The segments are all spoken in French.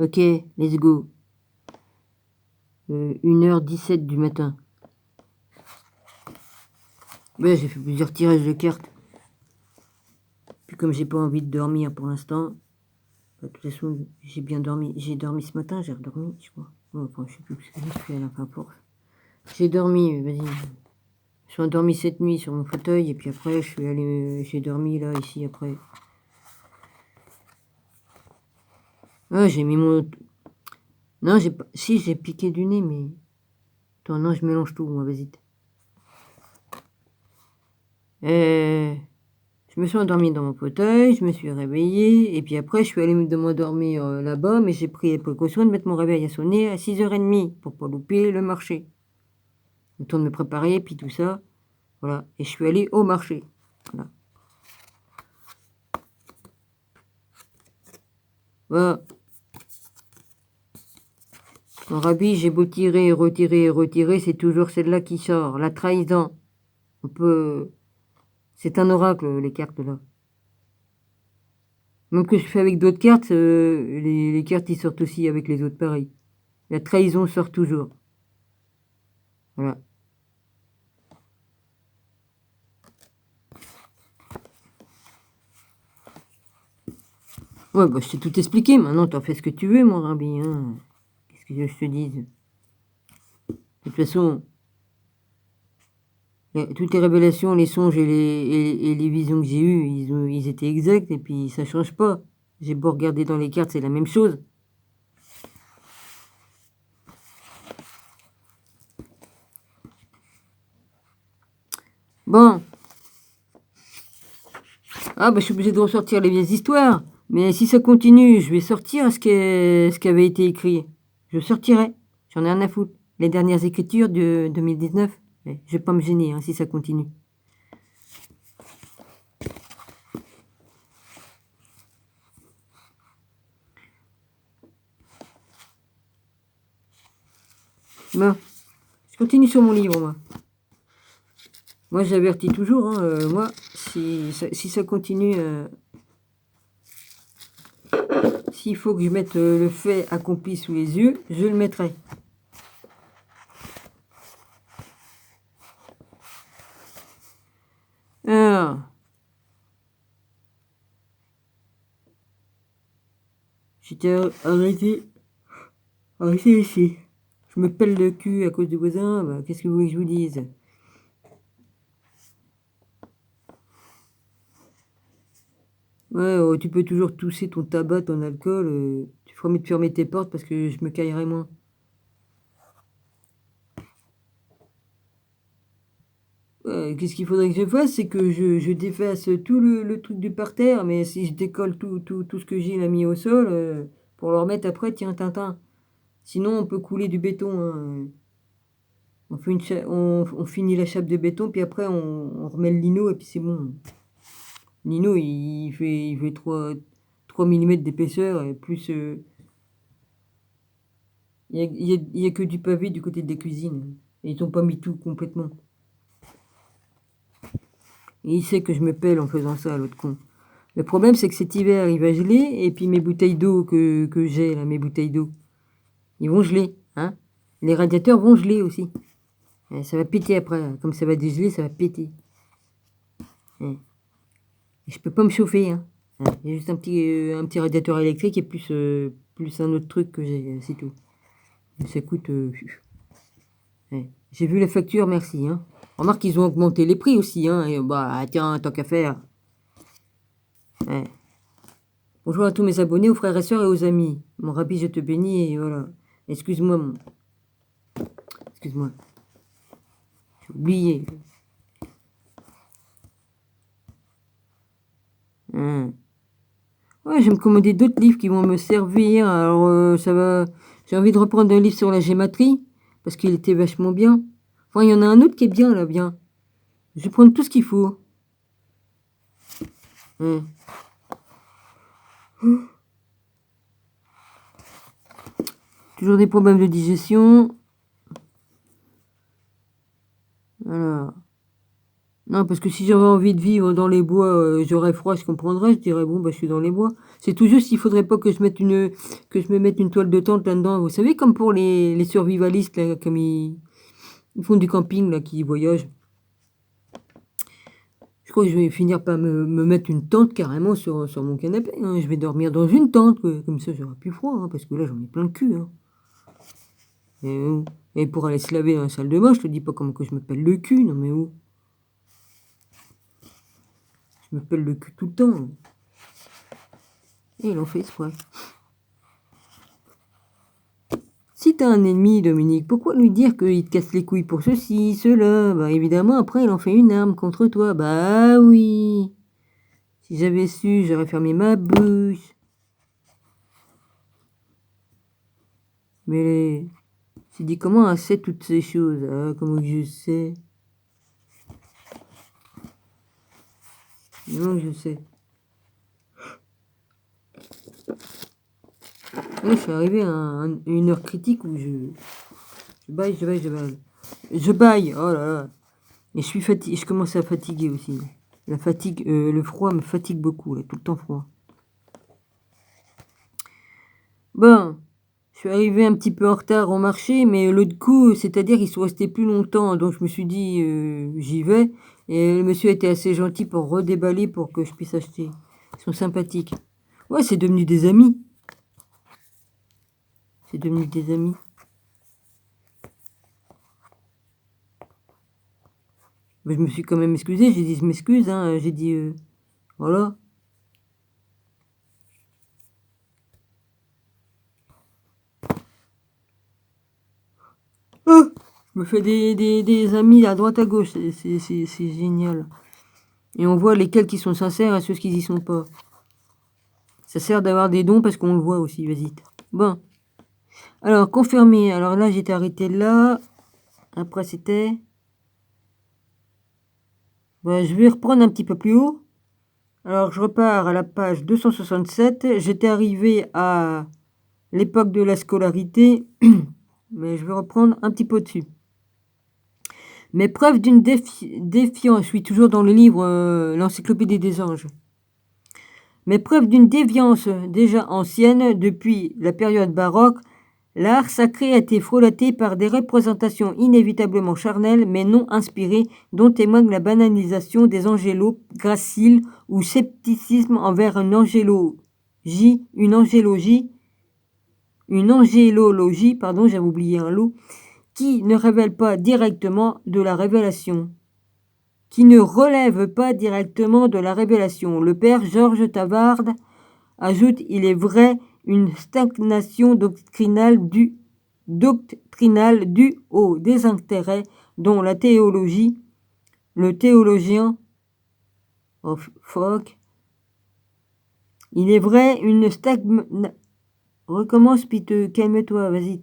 Ok, let's go. 1h17 du matin. Ouais, j'ai fait plusieurs tirages de cartes. Puis comme j'ai pas envie de dormir pour l'instant, de toute façon, j'ai bien dormi. J'ai dormi ce matin, j'ai redormi, je crois. Ouais, enfin, je sais plus ce que j'ai fait à la fin pour. J'ai dormi, vas-y. Je suis endormi cette nuit sur mon fauteuil et puis après, je suis allé, j'ai dormi là, ici, après. Ah, j'ai mis mon... Non, j'ai pas... Si, j'ai piqué du nez, mais... Attends, non, je mélange tout, moi, vas-y. Je me suis endormi dans mon fauteuil, je me suis réveillée, et puis après, je suis allée m'endormir là-bas, mais j'ai pris les précautions de mettre mon réveil à sonner à 6h30 pour pas louper le marché. Le temps de me préparer, puis tout ça. Voilà. Et je suis allée au marché. Voilà. Voilà. En rabis, j'ai beau tirer, retirer, retirer, c'est toujours celle-là qui sort. La trahison. On peut... C'est un oracle, les cartes là. Même que je fais avec d'autres cartes, les cartes ils sortent aussi avec les autres pareil. La trahison sort toujours. Voilà. Ouais, bah je t'ai tout expliqué. Maintenant, t'en fais ce que tu veux, mon rabbi. Hein. Qu'est-ce que je te dise? De toute façon, toutes les révélations, les songes et les visions que j'ai eues, ils étaient exacts et puis ça change pas. J'ai beau regarder dans les cartes, c'est la même chose. Bon. Ah, bah je suis obligé de ressortir les vieilles histoires. Mais si ça continue, je vais sortir ce qui avait été écrit. Je sortirai. J'en ai rien à foutre. Les dernières écritures de 2019. Je vais pas me gêner hein, si ça continue. Bon, je continue sur mon livre, moi. Moi, j'avertis toujours. Hein, moi, si ça continue, s'il faut que je mette le fait accompli sous les yeux, je le mettrai. Alors, j'étais arrêté ici. Je me pèle le cul à cause du voisin. Bah, qu'est-ce que vous voulez que je vous dise? Ouais, tu peux toujours tousser ton tabac, ton alcool. Tu feras mieux de fermer tes portes parce que je me caillerai moins. Qu'est-ce qu'il faudrait que je fasse? C'est que je défasse tout le truc du parterre, mais si je décolle tout ce que j'ai là mis au sol, pour le remettre après, tiens, Tintin. Sinon, on peut couler du béton. Hein. On finit la chape de béton, puis après, on remet le lino, et puis c'est bon. Le lino, il fait 3 mm d'épaisseur, et plus... il y a que du pavé du côté des cuisines. Et ils n'ont pas mis tout complètement. Et il sait que je me pèle en faisant ça, l'autre con. Le problème, c'est que cet hiver, il va geler, et puis mes bouteilles d'eau que j'ai, là, mes bouteilles d'eau, ils vont geler. Hein. Les radiateurs vont geler aussi. Et ça va péter après. Comme ça va dégeler, ça va péter. Et je peux pas me chauffer. Hein. Il y a juste un petit radiateur électrique et plus un autre truc que j'ai, c'est tout. Et ça coûte... J'ai vu la facture, merci. Hein. Remarque qu'ils ont augmenté les prix aussi. Hein. Et bah, tiens, tant qu'à faire. Ouais. Bonjour à tous mes abonnés, aux frères et sœurs et aux amis. Mon rabbi, je te bénis et voilà. Excuse-moi, excuse-moi. J'ai oublié. Hein. Ouais, je vais me commander d'autres livres qui vont me servir. Alors, ça va... J'ai envie de reprendre un livre sur la gématrie, parce qu'il était vachement bien. Enfin, il y en a un autre qui est bien, là, bien. Je vais prendre tout ce qu'il faut. Hein. Toujours des problèmes de digestion. Alors... Non, Hein, parce que si j'avais envie de vivre dans les bois, j'aurais froid, je comprendrais, je dirais bon bah je suis dans les bois. C'est tout juste, il faudrait pas que je me mette une toile de tente là-dedans. Vous savez, comme pour les survivalistes, là, comme ils font du camping, là, qui voyagent. Je crois que je vais finir par me mettre une tente carrément sur mon canapé. Hein. Je vais dormir dans une tente, quoi. Comme ça j'aurai plus froid, hein, parce que là j'en ai plein le cul. Hein. Et pour aller se laver dans la salle de bain, je te dis pas comment que je me pèle le cul, non mais où? Je me pèle le cul tout le temps. Hein. Et il en fait exprès. Si t'as un ennemi, Dominique, pourquoi lui dire qu'il te casse les couilles pour ceci, cela? Bah évidemment, après, il en fait une arme contre toi. Bah oui. Si j'avais su, j'aurais fermé ma bouche. Mais tu dis comment elle sait toutes ces choses? Ah, comment que je sais? Non, je sais. Moi, je suis arrivé à une heure critique où je baille, je baille. Je baille, oh là là. Et je suis fatigué, je commence à fatiguer aussi. La fatigue, le froid me fatigue beaucoup, là, tout le temps froid. Bon, je suis arrivé un petit peu en retard au marché, mais l'autre coup, c'est-à-dire qu'ils sont restés plus longtemps, donc je me suis dit, j'y vais. Et le monsieur était assez gentil pour redéballer pour que je puisse acheter. Ils sont sympathiques. Ouais, c'est devenu des amis. C'est devenu des amis. Mais je me suis quand même excusé, j'ai dit je m'excuse, hein, j'ai dit voilà. Oh, je me fais des amis à droite à gauche, c'est génial. Et on voit lesquels qui sont sincères et ceux qui y sont pas. Ça sert d'avoir des dons parce qu'on le voit aussi, vas-y. Bon. Alors, confirmé. Alors là, j'étais arrêté là. Après, c'était... Ben, je vais reprendre un petit peu plus haut. Alors, je repars à la page 267. J'étais arrivé à l'époque de la scolarité, mais je vais reprendre un petit peu dessus. Mais preuve d'une défiance, je suis toujours dans le livre L'Encyclopédie des anges. Mais preuve d'une déviance déjà ancienne depuis la période baroque, l'art sacré a été frelaté par des représentations inévitablement charnelles mais non inspirées, dont témoigne la banalisation des angélos graciles ou scepticisme envers une angélologie, pardon, j'avais oublié un lot, qui ne révèle pas directement de la révélation. Qui ne relève pas directement de la révélation. Le père Georges Tavard ajoute, il est vrai, une stagnation doctrinale due au désintérêt dont la théologie, le théologien of Fock, il est vrai, une stagnation... Recommence, puis calme-toi, vas-y.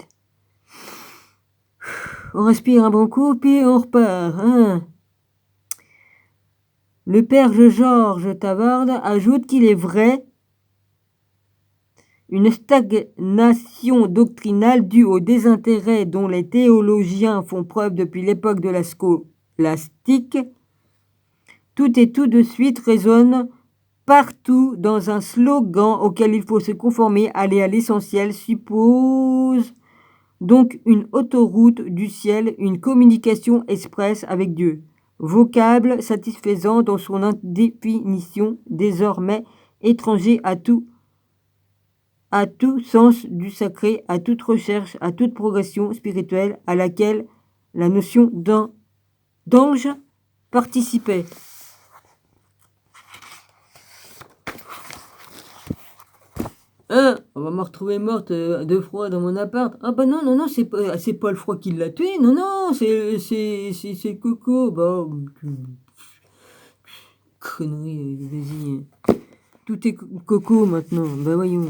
On respire un bon coup, puis on repart. Hein. Le père Georges Tavard ajoute qu'il est vrai une stagnation doctrinale due au désintérêt dont les théologiens font preuve depuis l'époque de la scolastique. Tout et tout de suite résonne partout dans un slogan auquel il faut se conformer, aller à l'essentiel, suppose donc une autoroute du ciel, une communication express avec Dieu. Vocable satisfaisant dans son définition, désormais étranger à tout sens du sacré, à toute recherche, à toute progression spirituelle à laquelle la notion d'ange participait. Hein, on va me retrouver morte de froid dans mon appart. Ah bah non, non, non, c'est pas le froid qui l'a tué, non, non, c'est Coco. Bah, connerie, vas-y. Tout est Coco maintenant, bah voyons.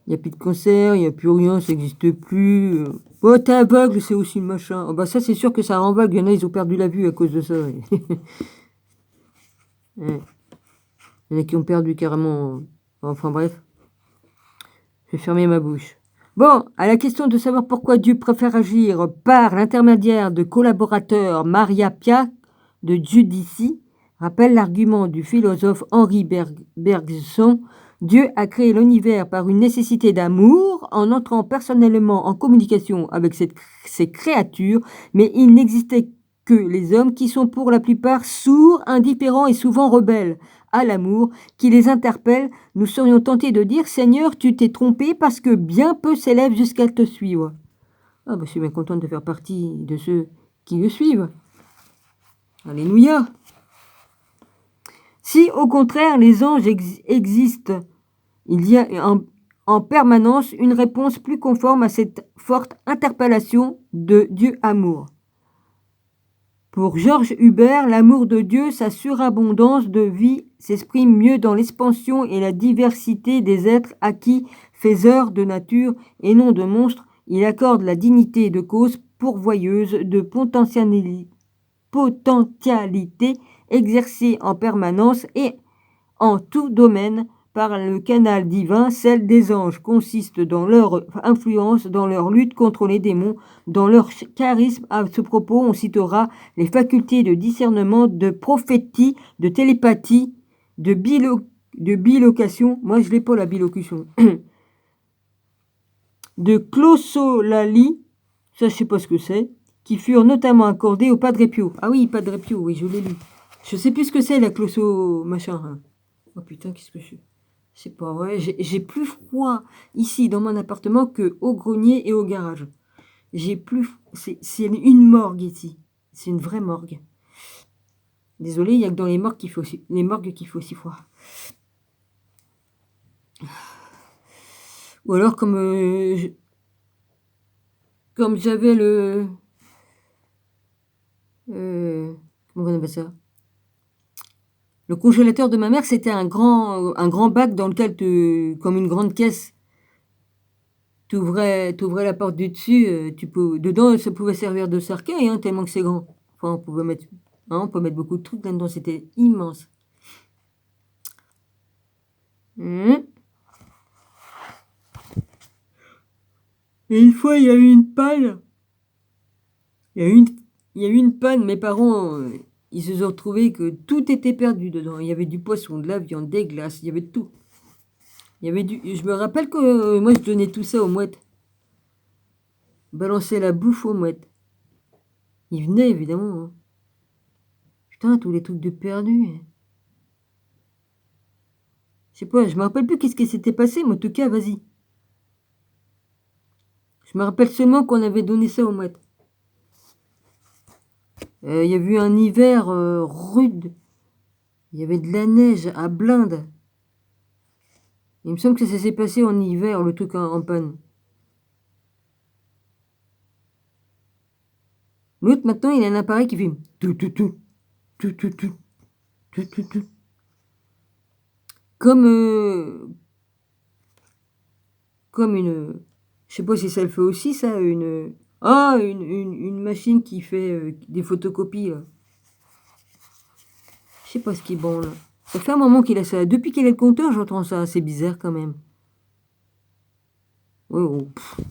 Il n'y a plus de concert, il n'y a plus rien, ça n'existe plus. Oh, t'es aveugle, c'est aussi le machin. Oh, bah ça, c'est sûr que ça rend aveugle. Il y en a, ils ont perdu la vue à cause de ça. Ouais. Il y en a qui ont perdu carrément. Enfin bref. Je vais fermer ma bouche. Bon, à la question de savoir pourquoi Dieu préfère agir par l'intermédiaire de collaborateurs, Maria Pia de Giudici rappelle l'argument du philosophe Henri Bergson. Dieu a créé l'univers par une nécessité d'amour en entrant personnellement en communication avec ses créatures, mais il n'existait que les hommes qui sont pour la plupart sourds, indifférents et souvent rebelles à l'amour qui les interpelle. Nous serions tentés de dire: Seigneur, tu t'es trompé parce que bien peu s'élèvent jusqu'à te suivre. Ah, je suis bien contente de faire partie de ceux qui le suivent. Alléluia. Si au contraire les anges existent, il y a en permanence une réponse plus conforme à cette forte interpellation de Dieu amour. Pour Georges Hubert, l'amour de Dieu, sa surabondance de vie s'exprime mieux dans l'expansion et la diversité des êtres acquis, faiseurs de nature et non de monstres. Il accorde la dignité de cause pourvoyeuse de potentialité exercée en permanence et en tout domaine par le canal divin. Celle des anges consiste dans leur influence, dans leur lutte contre les démons, dans leur charisme. À ce propos, on citera les facultés de discernement, de prophétie, de télépathie, de bilocation. Moi, je n'ai pas la bilocution. De glossolalie, ça je sais pas ce que c'est, qui furent notamment accordés au Padre Pio. Ah oui, Padre Pio, oui, je l'ai lu. Je sais plus ce que c'est la closso machin. Hein. Oh putain, qu'est-ce que je suis. C'est pas vrai, j'ai plus froid ici dans mon appartement que au grenier et au garage. J'ai plus. C'est une morgue ici. C'est une vraie morgue. Désolé, il n'y a que dans les morgues qu'il faut aussi froid. Ou alors comme j'avais le comment on appelle ça, le congélateur de ma mère, c'était un grand bac dans lequel comme une grande caisse. T'ouvrais la porte du dessus, dedans ça pouvait servir de cercueil, hein, tellement que c'est grand. Enfin, on peut mettre beaucoup de trucs là-dedans, c'était immense. Et une fois, il y a eu une panne. Il y a eu une panne. Mes parents, ils se sont retrouvés que tout était perdu dedans. Il y avait du poisson, de la viande, des glaces, il y avait de tout. Je me rappelle que moi, je donnais tout ça aux mouettes. Balançais la bouffe aux mouettes. Ils venaient, évidemment. Hein. Putain, tous les trucs de perdu. Je sais pas, je me rappelle plus qu'est-ce qui s'était passé, mais en tout cas, vas-y. Je me rappelle seulement qu'on avait donné ça aux mouettes. Il y a eu un hiver rude. Il y avait de la neige à blinde. Il me semble que ça s'est passé en hiver, le truc en panne. L'autre, maintenant, il a un appareil qui fait tout, tout, tout, tout, tout, tout, tout, tout, tout. Comme une... Je sais pas si ça le fait aussi, ça, une machine qui fait des photocopies, là. Je sais pas ce qui est bon, là. Ça fait un moment qu'il a ça. Depuis qu'il a le compteur, j'entends ça. C'est bizarre, quand même. Oui, oh,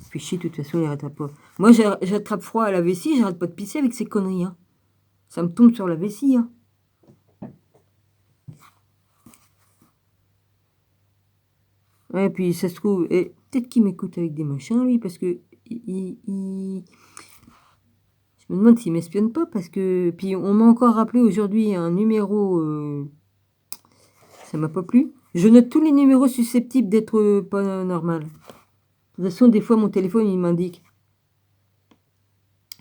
fait chier, de toute façon, il arrête pas. Moi, j'attrape froid à la vessie, j'arrête pas de pisser avec ces conneries, hein. Ça me tombe sur la vessie, hein. Ouais, puis ça se trouve, et peut-être qu'il m'écoute avec des machins, lui, parce que je me demande s'il m'espionne pas, parce que... Puis on m'a encore rappelé aujourd'hui un numéro... Ça m'a pas plu. Je note tous les numéros susceptibles d'être pas normal. De toute façon, des fois, mon téléphone, il m'indique.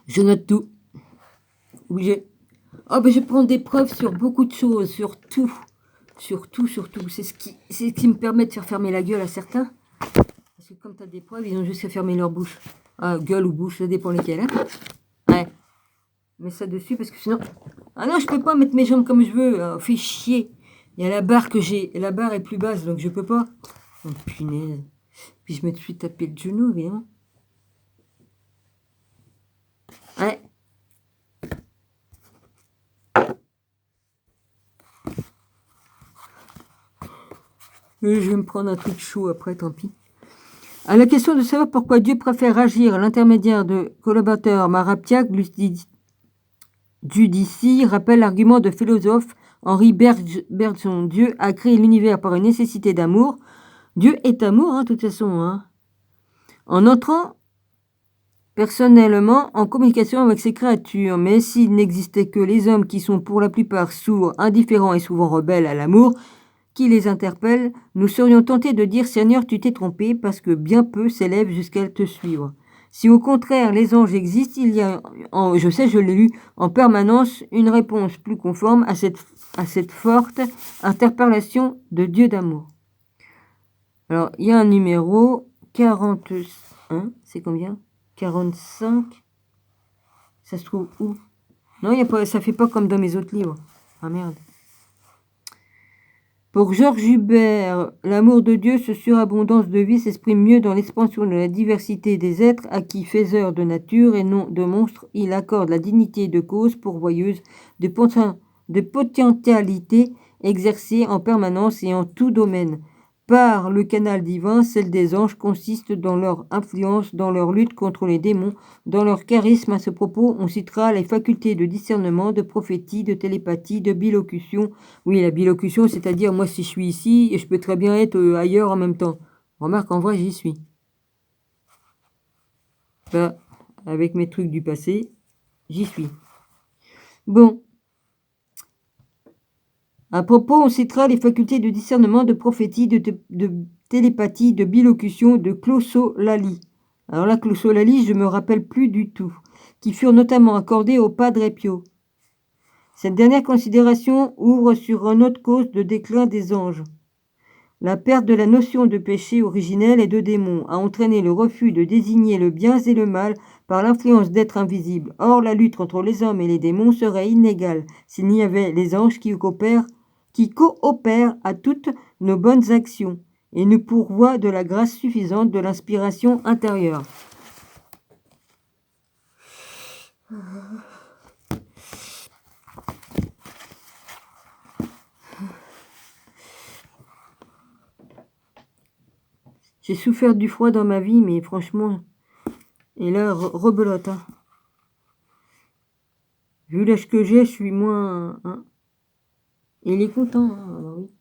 Je note tout. Obligé. Oh, ben, je prends des preuves sur beaucoup de choses, sur tout. Sur tout, sur tout. C'est ce qui me permet de faire fermer la gueule à certains. Parce que comme tu as des preuves, ils ont juste à fermer leur bouche. Ah, gueule ou bouche, ça dépend lesquelles. Hein. Ouais. Mets ça dessus parce que sinon... Ah non, je peux pas mettre mes jambes comme je veux. Fais chier. Il y a la barre que j'ai. La barre est plus basse, donc je peux pas. Oh, punaise. Puis je me suis tapé le genou, évidemment. Ouais. Je vais me prendre un truc chaud après, tant pis. À la question de savoir pourquoi Dieu préfère agir à l'intermédiaire de collaborateurs, Maraptiak, Judici rappelle l'argument de philosophe Henri Bergson. Dieu a créé l'univers par une nécessité d'amour. Dieu est amour, hein, de toute façon. Hein. En entrant personnellement en communication avec ces créatures, mais s'il n'existait que les hommes qui sont pour la plupart sourds, indifférents et souvent rebelles à l'amour, qui les interpelle, nous serions tentés de dire Seigneur, tu t'es trompé, parce que bien peu s'élèvent jusqu'à te suivre. Si au contraire les anges existent, il y a, je sais, je l'ai lu, en permanence une réponse plus conforme à cette forte interpellation de Dieu d'amour. Alors, il y a un numéro 41, c'est combien 45. Ça se trouve où? Non, y a pas, ça fait pas comme dans mes autres livres. Ah merde. Pour Georges Hubert, l'amour de Dieu, ce surabondance de vie, s'exprime mieux dans l'expansion de la diversité des êtres à qui, faiseurs de nature et non de monstres, il accorde la dignité de cause pourvoyeuse de potentialité exercée en permanence et en tout domaine. Par le canal divin, celle des anges consiste dans leur influence, dans leur lutte contre les démons, dans leur charisme. À ce propos, on citera les facultés de discernement, de prophétie, de télépathie, de bilocution. Oui, la bilocution, c'est-à-dire moi si je suis ici, et je peux très bien être ailleurs en même temps. Remarque, en vrai, j'y suis. Là, avec mes trucs du passé, j'y suis. Bon. À propos, on citera les facultés de discernement, de prophétie, de télépathie, de bilocution, de glossolalie. Alors la glossolalie, je ne me rappelle plus du tout, qui furent notamment accordées au Padre Pio. Cette dernière considération ouvre sur une autre cause de déclin des anges. La perte de la notion de péché originel et de démon a entraîné le refus de désigner le bien et le mal par l'influence d'êtres invisibles. Or, la lutte entre les hommes et les démons serait inégale s'il n'y avait les anges qui coopèrent à toutes nos bonnes actions et nous pourvoient de la grâce suffisante de l'inspiration intérieure. J'ai souffert du froid dans ma vie, mais franchement, et là, rebelote. Hein. Vu l'âge que j'ai, je suis moins... Hein. Et il est content, hein, alors oui.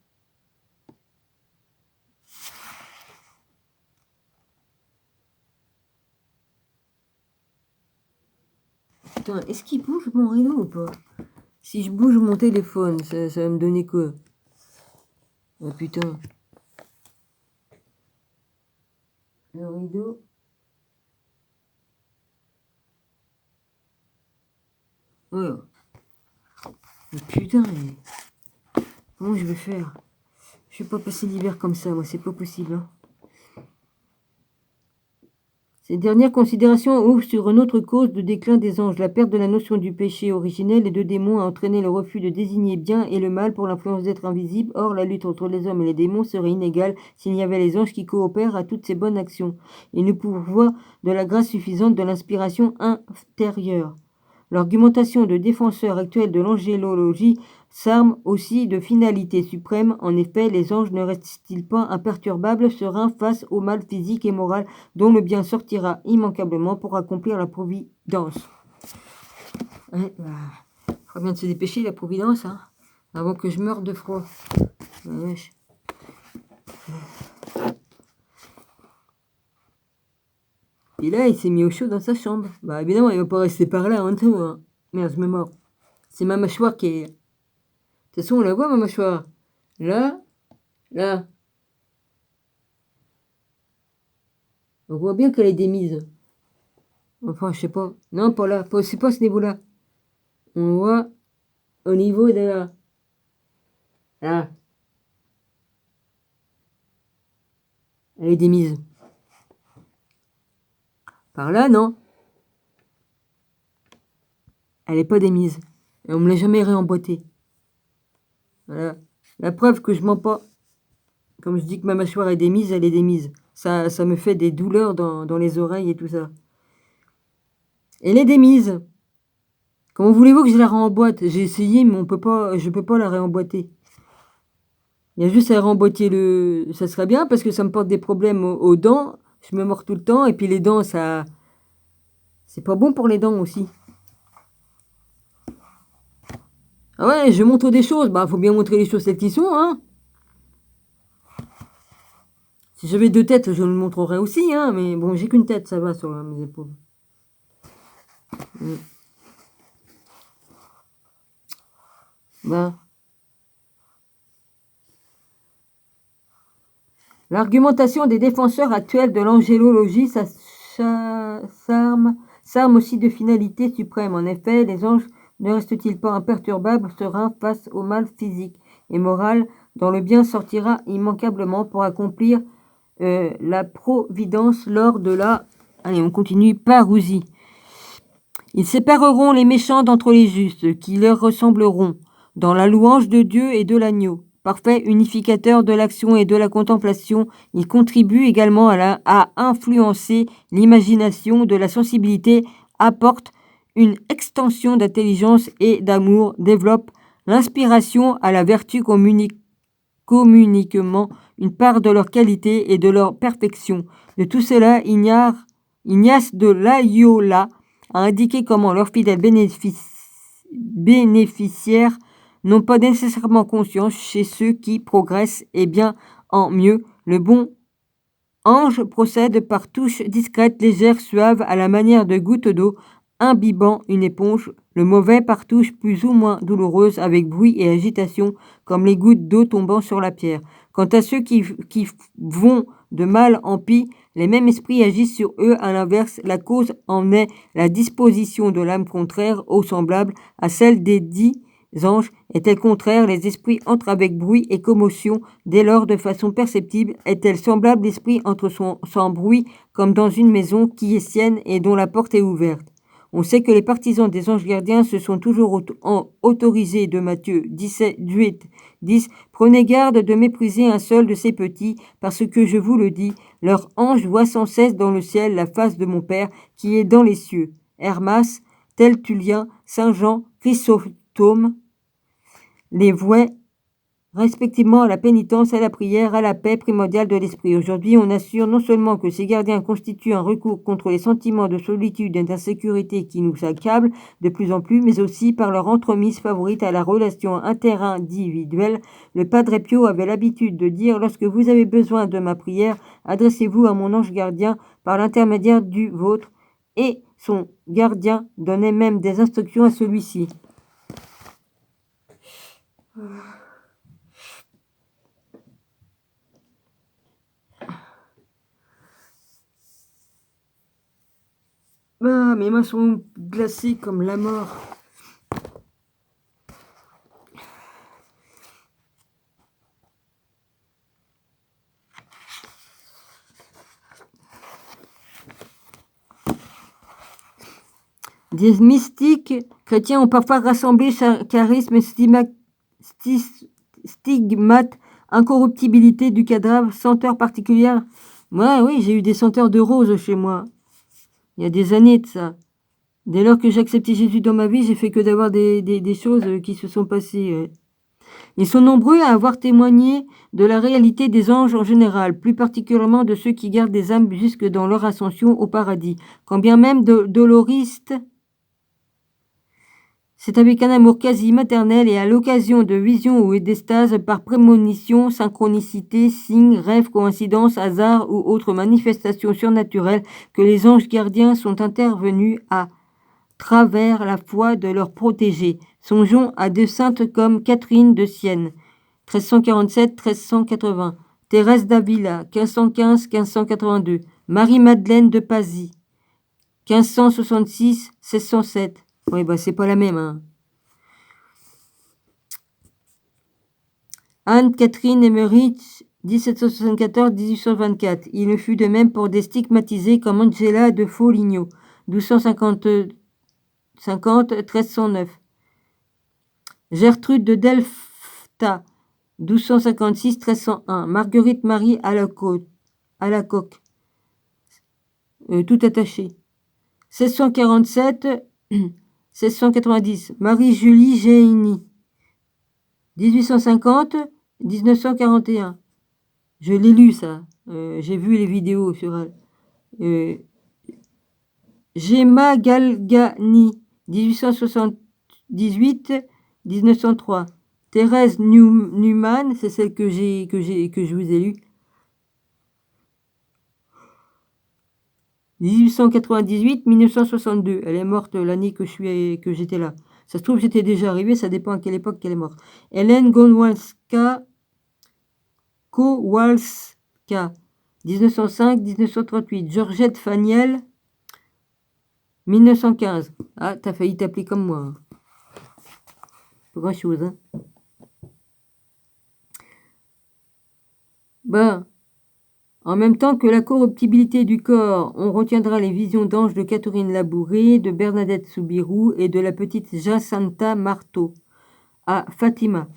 Putain, est-ce qu'il bouge mon rideau ou pas? Si je bouge mon téléphone, ça va me donner quoi? Oh putain. Le rideau. Ouais. Mais putain, mais... comment je vais faire? Je vais pas passer l'hiver comme ça, moi, c'est pas possible. Hein. Cette dernière considération ouvre sur une autre cause de déclin des anges. La perte de la notion du péché originel et de démons a entraîné le refus de désigner bien et le mal pour l'influence d'êtres invisibles. Or, la lutte entre les hommes et les démons serait inégale s'il y avait les anges qui coopèrent à toutes ces bonnes actions et nous pourvoient de la grâce suffisante de l'inspiration intérieure. L'argumentation de défenseur actuel de l'angélologie s'arme aussi de finalité suprême. En effet, les anges ne restent-ils pas imperturbables, sereins face au mal physique et moral dont le bien sortira immanquablement pour accomplir la providence. Ouais, bah, il faut bien de se dépêcher, la providence, hein, avant que je meure de froid. Ouais. Et là, il s'est mis au chaud dans sa chambre. Bah évidemment, il va pas rester par là en tout. Hein. Merde, je me mords. C'est ma mâchoire qui est... De toute façon, on la voit, ma mâchoire. Là, là. On voit bien qu'elle est démise. Enfin, je sais pas. Non, pas là. C'est pas à ce niveau-là. On voit au niveau de là. Là. Elle est démise. Par là, non. Elle est pas démise. Et on me l'a jamais réemboîtée. Voilà. La preuve que je mens pas. Comme je dis que ma mâchoire est démise, elle est démise. Ça me fait des douleurs dans les oreilles et tout ça. Elle est démise. Comment voulez-vous que je la réemboîte? J'ai essayé, mais je peux pas la réemboîter. Il y a juste à remboîter ça serait bien parce que ça me porte des problèmes aux dents. Je me mords tout le temps. Et puis les dents, ça... C'est pas bon pour les dents aussi. Ah ouais, je montre des choses. Bah, faut bien montrer les choses telles qui sont, hein. Si j'avais deux têtes, je le montrerais aussi, hein. Mais bon, j'ai qu'une tête, ça va sur mes épaules. Mm. Bah. L'argumentation des défenseurs actuels de l'angélologie s'arme aussi de finalité suprême. En effet, les anges ne restent-ils pas imperturbables, sereins face au mal physique et moral, dont le bien sortira immanquablement pour accomplir la providence lors de la... Allez, on continue, parousie. Ils sépareront les méchants d'entre les justes, qui leur ressembleront, dans la louange de Dieu et de l'agneau. Parfait unificateur de l'action et de la contemplation, il contribue également à influencer l'imagination, de la sensibilité, apporte une extension d'intelligence et d'amour, développe l'inspiration à la vertu communiquement une part de leur qualité et de leur perfection. De tout cela, Ignace de Loyola a indiqué comment leurs fidèles bénéficiaires n'ont pas nécessairement conscience chez ceux qui progressent et bien en mieux. Le bon ange procède par touches discrètes, légères, suaves, à la manière de gouttes d'eau, imbibant une éponge. Le mauvais par touches plus ou moins douloureuses, avec bruit et agitation, comme les gouttes d'eau tombant sur la pierre. Quant à ceux qui vont de mal en pis, les mêmes esprits agissent sur eux. À l'inverse, la cause en est la disposition de l'âme contraire au semblable à celle des dix anges. Est-elle contraire, les esprits entrent avec bruit et commotion. Dès lors, de façon perceptible, est-elle semblable, l'esprit entre sans bruit, comme dans une maison qui est sienne et dont la porte est ouverte. On sait que les partisans des anges gardiens se sont toujours autorisés de Matthieu 18, 10. Prenez garde de mépriser un seul de ces petits, parce que je vous le dis, leur ange voit sans cesse dans le ciel la face de mon Père qui est dans les cieux. Hermas, Tertullien, Saint Jean, Chrysostome, les vouait respectivement à la pénitence, à la prière, à la paix primordiale de l'esprit. Aujourd'hui, on assure non seulement que ces gardiens constituent un recours contre les sentiments de solitude et d'insécurité qui nous accablent de plus en plus, mais aussi par leur entremise favorite à la relation interindividuelle. Le Padre Pio avait l'habitude de dire: lorsque vous avez besoin de ma prière, adressez-vous à mon ange gardien par l'intermédiaire du vôtre. Et son gardien donnait même des instructions à celui-ci. Ah, mes mains sont glacées comme la mort. Des mystiques chrétiens ont parfois rassemblé charisme, stigmate, incorruptibilité du cadavre, senteur particulière. Moi, oui, j'ai eu des senteurs de rose chez moi. Il y a des années de ça. Dès lors que j'ai accepté Jésus dans ma vie, j'ai fait que d'avoir des choses qui se sont passées. Ils sont nombreux à avoir témoigné de la réalité des anges en général, plus particulièrement de ceux qui gardent des âmes jusque dans leur ascension au paradis. Quand bien même doloriste, c'est avec un amour quasi maternel et à l'occasion de visions ou d'extases par prémonition, synchronicité, signes, rêves, coïncidences, hasards ou autres manifestations surnaturelles que les anges gardiens sont intervenus à travers la foi de leurs protégés. Songeons à deux saintes comme Catherine de Sienne, 1347-1380, Thérèse d'Avila, 1515-1582, Marie-Madeleine de Pazzi, 1566-1607. Oui, bah c'est pas la même. Hein. Anne-Catherine Emmerich, 1774-1824. Il ne fut de même pour des stigmatisés comme Angela de Foligno, 1250-1309. Gertrude de Delfta, 1256-1301. Marguerite Marie à la coque, tout attaché. 1647, 1690. Marie-Julie Génie, 1850-1941. Je l'ai lu ça. J'ai vu les vidéos sur elle. Gemma Galgani, 1878-1903. Thérèse Newman, c'est celle que je vous ai lue. 1898-1962. Elle est morte l'année que j'étais là. Ça se trouve, j'étais déjà arrivée, ça dépend à quelle époque qu'elle est morte. Hélène Kowalska, 1905-1938. Georgette Faniel, 1915. Ah, t'as failli t'appeler comme moi. Pas grand-chose, hein. Ben, en même temps que la corruptibilité du corps, on retiendra les visions d'anges de Catherine Labouré, de Bernadette Soubirous et de la petite Jacinta Marteau à Fatima.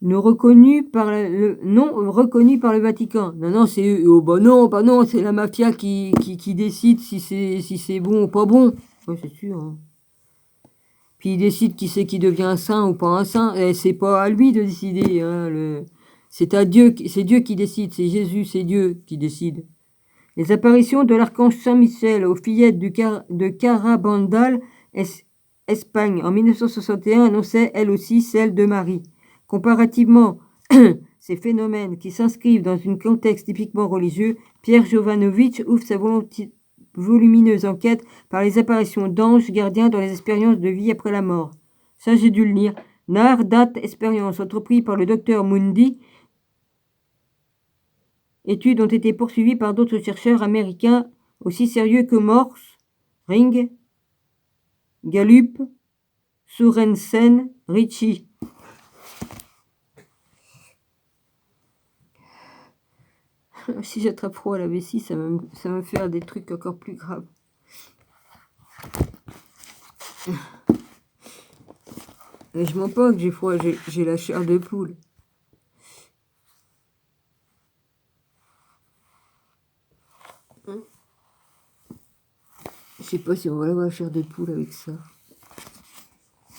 Non reconnu par le Vatican. Non, c'est eux. Oh, bah non, c'est la mafia qui décide si c'est bon ou pas bon. Ouais, c'est sûr. Hein. Puis il décide qui c'est qui devient un saint ou pas un saint. Et c'est pas à lui de décider. Hein, c'est à Dieu, c'est Dieu qui décide. C'est Jésus, c'est Dieu qui décide. Les apparitions de l'archange Saint-Michel aux fillettes de Carabandal, Espagne, en 1961, annonçaient elles aussi celles de Marie. Comparativement, ces phénomènes qui s'inscrivent dans un contexte typiquement religieux, Pierre Jovanovic ouvre sa volumineuse enquête par les apparitions d'anges gardiens dans les expériences de vie après la mort. Ça, j'ai dû le lire. Nar, date, expérience entreprise par le docteur Mundi. Études ont été poursuivies par d'autres chercheurs américains aussi sérieux que Morse, Ring, Gallup, Sorensen, Ritchie. Si j'attrape froid à la vessie, ça va me faire des trucs encore plus graves. Et je mens pas que j'ai froid, j'ai la chair de poule. Je sais pas si on va avoir la chair de poule avec ça.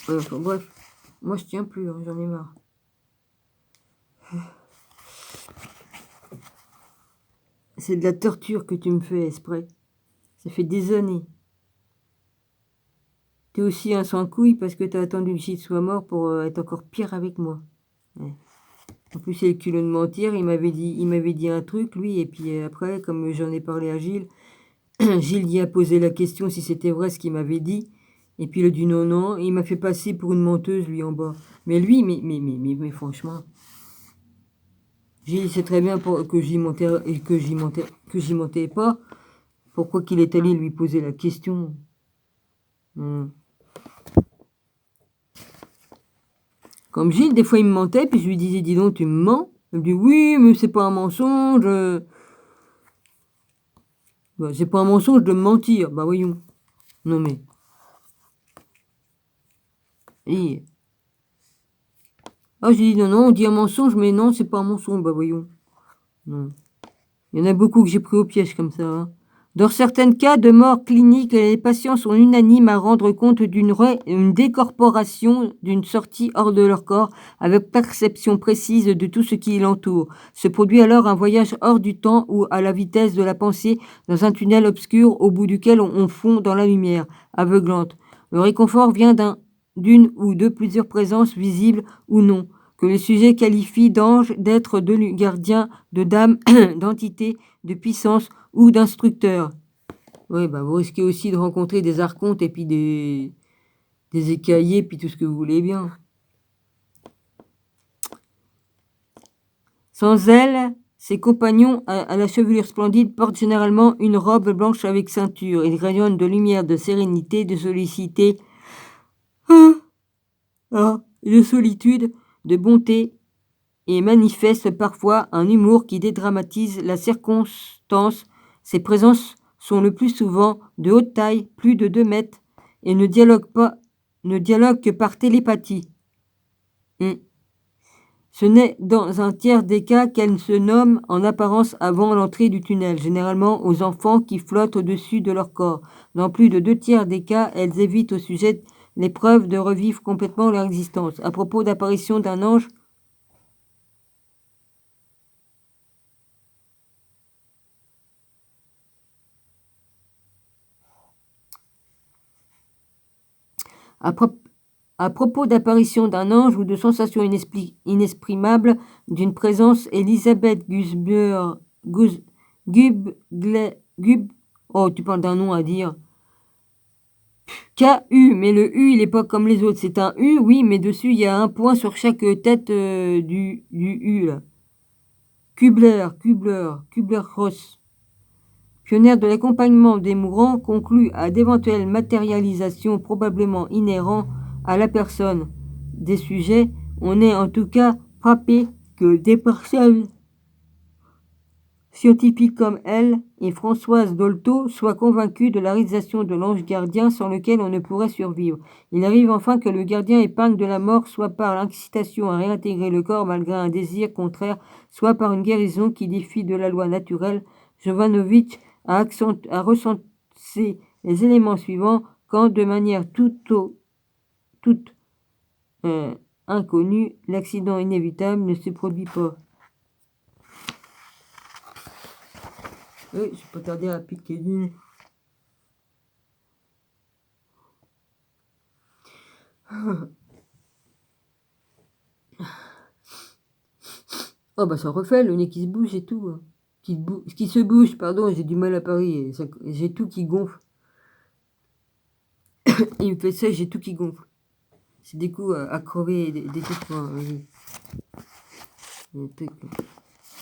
Enfin bref, moi je tiens plus, hein, j'en ai marre. C'est de la torture que tu me fais, Esprit. Ça fait des années. T'es aussi un sans-couille parce que t'as attendu que Gilles soit mort pour être encore pire avec moi. Ouais. En plus, il a le culot de mentir. Il m'avait dit un truc, lui, et puis après, comme j'en ai parlé à Gilles, Gilles y a posé la question si c'était vrai ce qu'il m'avait dit. Et puis il a dit non. Il m'a fait passer pour une menteuse, lui, en bas. Mais lui, mais franchement... Gilles sait très bien que j'y mentais pas. Pourquoi qu'il est allé lui poser la question. Comme Gilles, des fois il me mentait, puis je lui disais, dis donc, tu me mens. Il me dit, oui, mais c'est pas un mensonge. Bah, c'est pas un mensonge de me mentir. Bah voyons. Non mais... Et... Ah, j'ai dit, non, on dit un mensonge, mais non, c'est pas un mensonge. Bah voyons. Non. Il y en a beaucoup que j'ai pris au piège comme ça. Hein. Dans certains cas de mort clinique, les patients sont unanimes à rendre compte d'une décorporation, d'une sortie hors de leur corps, avec perception précise de tout ce qui l'entoure. Se produit alors un voyage hors du temps ou à la vitesse de la pensée dans un tunnel obscur au bout duquel on fond dans la lumière, aveuglante. Le réconfort vient d'une ou de plusieurs présences visibles ou non, que les sujets qualifient d'anges, d'êtres, de gardiens, de dames, d'entités, de puissance ou d'instructeurs. Oui, bah vous risquez aussi de rencontrer des archontes et puis des écaillés, puis tout ce que vous voulez bien. Sans elle, ses compagnons à la chevelure splendide portent généralement une robe blanche avec ceinture. Ils rayonnent de lumière, de sérénité, de sollicité, de solitude, de bonté, et manifestent parfois un humour qui dédramatise la circonstance. Ces présences sont le plus souvent de haute taille, plus de 2 mètres, et ne dialoguent que par télépathie. Ce n'est dans un tiers des cas qu'elles se nomment en apparence avant l'entrée du tunnel, généralement aux enfants qui flottent au-dessus de leur corps. Dans plus de 2 tiers des cas, elles évitent au sujet l'épreuve de revivre complètement leur existence. À propos d'apparition d'un ange, À propos d'apparition d'un ange ou de sensations inexprimables d'une présence, Elisabeth oh, tu parles d'un nom à dire. K-U, mais le U, il n'est pas comme les autres. C'est un U, oui, mais dessus, il y a un point sur chaque tête du U, là. Kubler-Ross, pionnière de l'accompagnement des mourants, conclut à d'éventuelles matérialisations probablement inhérentes à la personne des sujets. On est en tout cas frappé que des personnes scientifiques comme elle et Françoise Dolto soient convaincues de la réalisation de l'ange gardien sans lequel on ne pourrait survivre. Il arrive enfin que le gardien épargne de la mort, soit par l'incitation à réintégrer le corps malgré un désir contraire, soit par une guérison qui défie de la loi naturelle. Jovanovic a recensé les éléments suivants quand, de manière toute inconnue, l'accident inévitable ne se produit pas. Oui, je peux tarder à piquer du nez. Oh bah ça refait, le nez qui se bouge et tout. Qui se bouge, pardon, j'ai du mal à parler. J'ai tout qui gonfle. Il me fait ça, j'ai tout qui gonfle. C'est des coups à crever des trucs.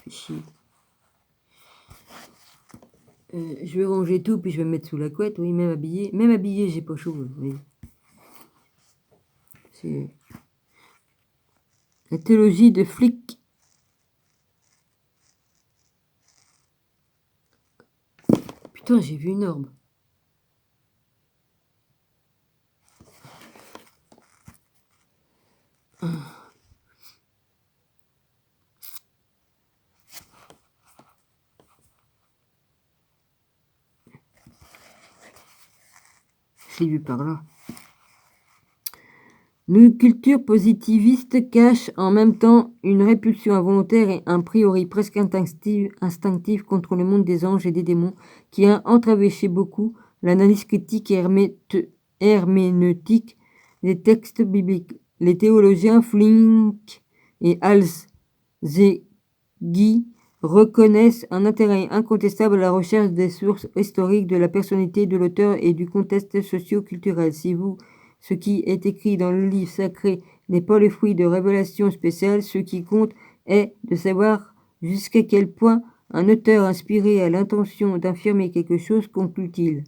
Fait chier. Je vais ranger tout, puis je vais me mettre sous la couette. Oui, même habillé. Même habillé, j'ai pas chaud. Oui. C'est la théologie de flic. Putain, j'ai vu une orbe. Je l'ai vu par là. Une culture positiviste cache en même temps une répulsion involontaire et un priori presque instinctif contre le monde des anges et des démons qui a entravé chez beaucoup l'analyse critique et herméneutique des textes bibliques. Les théologiens Flink et Alzeghi reconnaissent un intérêt incontestable à la recherche des sources historiques de la personnalité de l'auteur et du contexte socio-culturel. Ce qui est écrit dans le livre sacré n'est pas le fruit de révélations spéciales. Ce qui compte est de savoir jusqu'à quel point un auteur inspiré a l'intention d'affirmer quelque chose, conclut-il.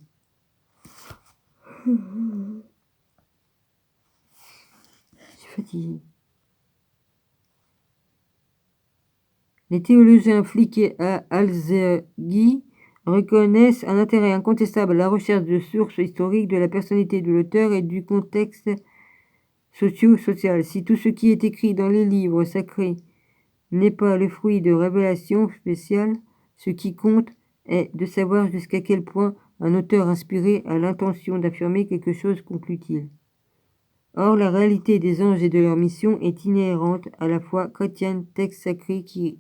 Je suis fatigué. Les théologiens Flick et Alzeghi reconnaissent un intérêt incontestable à la recherche de sources historiques de la personnalité de l'auteur et du contexte socio-social. Si tout ce qui est écrit dans les livres sacrés n'est pas le fruit de révélations spéciales, ce qui compte est de savoir jusqu'à quel point un auteur inspiré a l'intention d'affirmer quelque chose, conclut-il. Or, la réalité des anges et de leur mission est inhérente à la foi chrétienne, texte sacré qui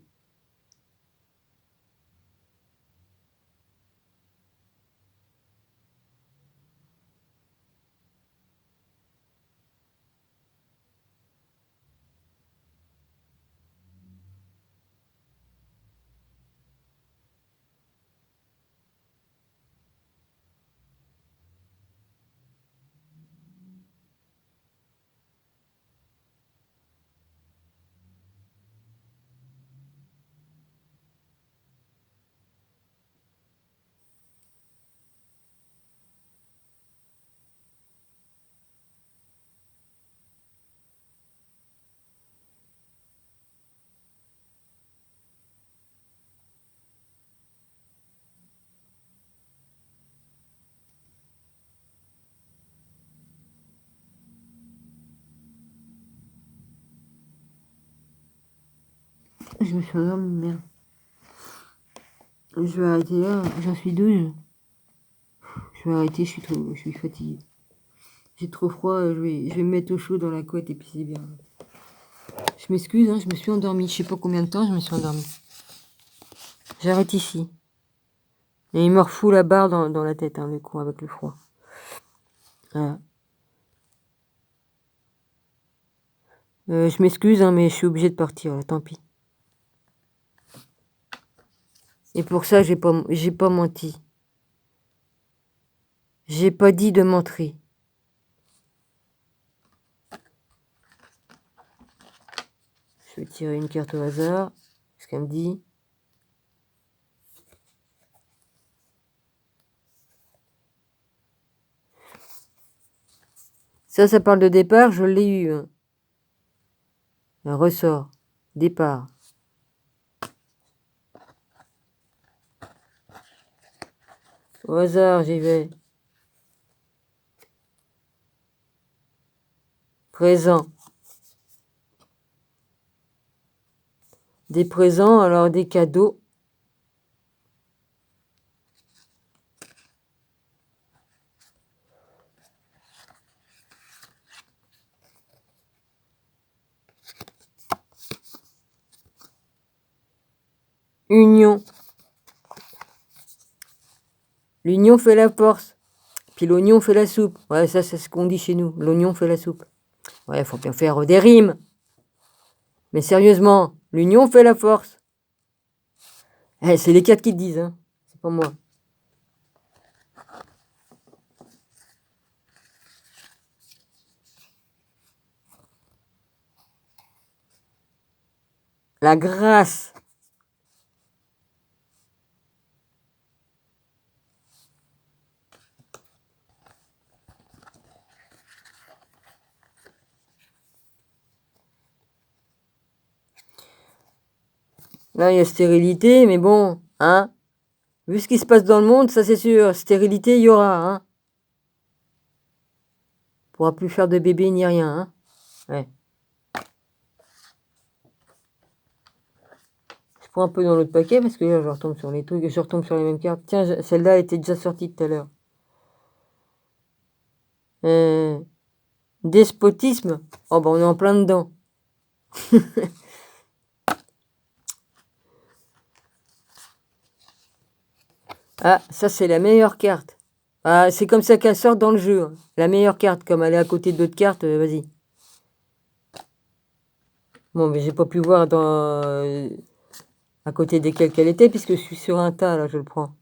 Je me suis endormie, merde. Je vais arrêter là, j'en suis 12. Je vais arrêter, je suis fatiguée. J'ai trop froid, je vais me mettre au chaud dans la couette et puis c'est bien. Je m'excuse, hein, je me suis endormie. Je sais pas combien de temps je me suis endormie. J'arrête ici. Et il me refout la barre dans la tête, hein, le con, avec le froid. Voilà. Je m'excuse, hein, mais je suis obligée de partir, là, tant pis. Et pour ça, j'ai pas menti. J'ai pas dit de mentir. Je vais tirer une carte au hasard. Ce qu'elle me dit. Ça parle de départ, je l'ai eu. Hein. Un ressort. Départ. Au hasard, j'y vais. Présent. Des présents, alors des cadeaux. Union. L'union fait la force. Puis l'oignon fait la soupe. Ouais, ça, c'est ce qu'on dit chez nous. L'oignon fait la soupe. Ouais, faut bien faire des rimes. Mais sérieusement, l'union fait la force. Eh, c'est les 4 qui te disent, hein. C'est pas moi. La grâce. Là, il y a stérilité, mais bon, hein. Vu ce qui se passe dans le monde, ça c'est sûr. Stérilité, il y aura, hein. On pourra plus faire de bébé ni rien, hein. Ouais. Je prends un peu dans l'autre paquet parce que là, je retombe sur les trucs et je retombe sur les mêmes cartes. Tiens, celle-là était déjà sortie tout à l'heure. Despotisme. Oh, bah, on est en plein dedans. Ah, ça, c'est la meilleure carte. Ah, c'est comme ça qu'elle sort dans le jeu. Hein. La meilleure carte, comme elle est à côté d'autres cartes, vas-y. Bon, mais j'ai pas pu voir à côté desquelles qu'elle était, puisque je suis sur un tas, là, je le prends.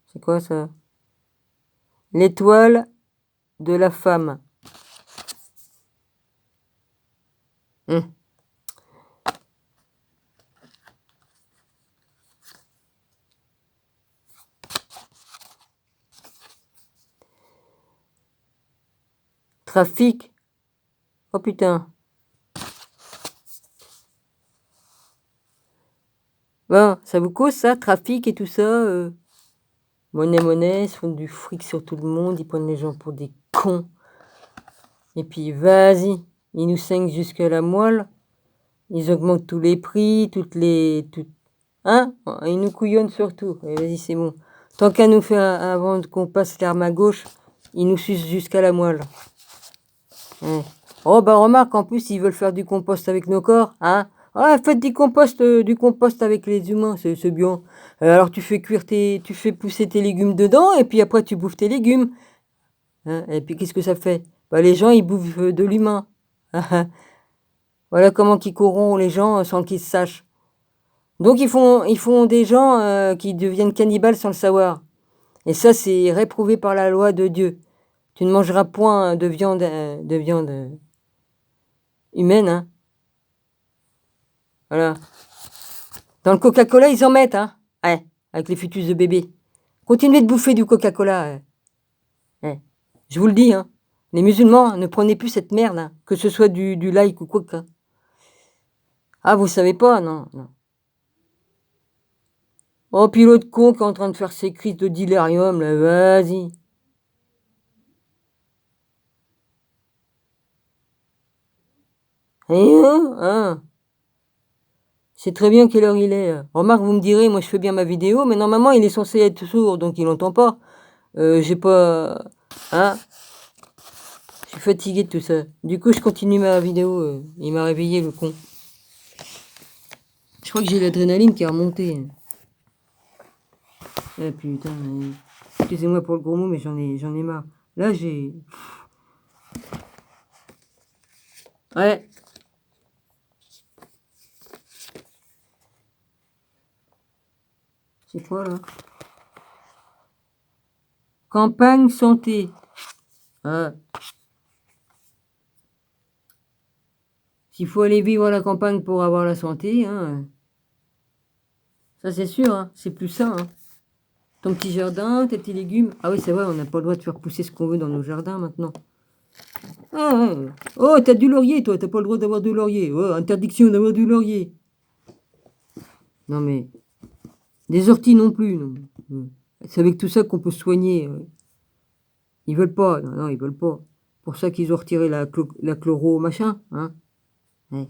C'est quoi, ça? L'étoile de la femme. Hum. Trafic. Oh, putain. Bon, ça vous cause, ça? Trafic et tout ça Monnaie, ils se font du fric sur tout le monde, ils prennent les gens pour des cons. Et puis, vas-y, ils nous saignent jusqu'à la moelle. Ils augmentent tous les prix, hein? Ils nous couillonnent surtout. Et vas-y, c'est bon. Tant qu'à nous faire avant qu'on passe l'arme à gauche, ils nous sucent jusqu'à la moelle. Ouais. Oh, bah remarque, en plus, ils veulent faire du compost avec nos corps, hein? Ah, faites du compost avec les humains, c'est bien. Alors tu fais tu fais pousser tes légumes dedans, et puis après tu bouffes tes légumes. Hein, et puis qu'est-ce que ça fait? Bah, les gens, ils bouffent de l'humain. Voilà comment ils corrompent les gens sans qu'ils se sachent. Donc ils font des gens qui deviennent cannibales sans le savoir. Et ça, c'est réprouvé par la loi de Dieu. Tu ne mangeras point de viande humaine, hein. Voilà. Dans le Coca-Cola, ils en mettent, hein. Ouais, avec les fœtus de bébé. Continuez de bouffer du Coca-Cola. Ouais. Je vous le dis, hein. Les musulmans, ne prenez plus cette merde, hein, que ce soit du like ou quoi que. Ah, vous savez pas, non, non. Oh, puis l'autre con qui est en train de faire ses crises de delirium, là, vas-y. Hein? C'est très bien quelle heure il est. Remarque, vous me direz, moi je fais bien ma vidéo, mais normalement il est censé être sourd, donc il n'entend pas. J'ai pas... Hein? Je suis fatigué de tout ça. Du coup, je continue ma vidéo. Il m'a réveillé, le con. Je crois que j'ai l'adrénaline qui est remontée. Ah putain, excusez-moi pour le gros mot, mais j'en ai marre. Là, j'ai... Ouais. chaque fois, là. Campagne santé. Ah. S'il faut aller vivre à la campagne pour avoir la santé, hein, ça c'est sûr, hein, c'est plus sain. Hein. Ton petit jardin, tes petits légumes. Ah oui, c'est vrai, on n'a pas le droit de faire pousser ce qu'on veut dans nos jardins maintenant. Ah, ouais. Oh, t'as du laurier, toi, t'as pas le droit d'avoir du laurier. Oh, interdiction d'avoir du laurier. Non mais, des orties non plus. Non. C'est avec tout ça qu'on peut se soigner. Ils veulent pas, non, ils veulent pas. Pour ça qu'ils ont retiré la chloro machin, hein. Ouais.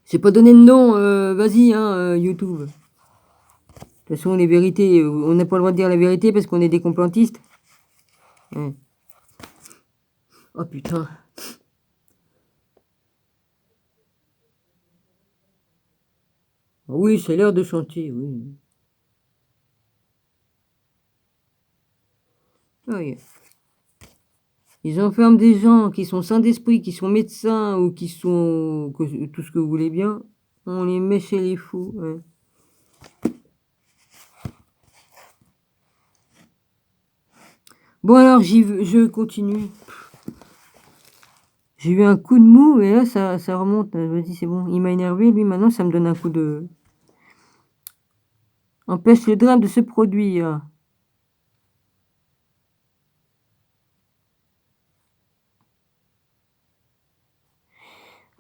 J'ai pas donné de nom, vas-y, hein, YouTube. De toute façon, les vérités, on n'a pas le droit de dire la vérité parce qu'on est des complotistes. Ouais. Oh putain. Oui, c'est l'heure de chanter, oui. Oui. Ils enferment des gens qui sont sains d'esprit, qui sont médecins ou qui sont tout ce que vous voulez bien. On les met chez les fous. Ouais. Bon alors, je continue. J'ai eu un coup de mou et là ça remonte. Je me dis c'est bon, il m'a énervé lui, maintenant ça me donne un coup de... Empêche le drame de se produire.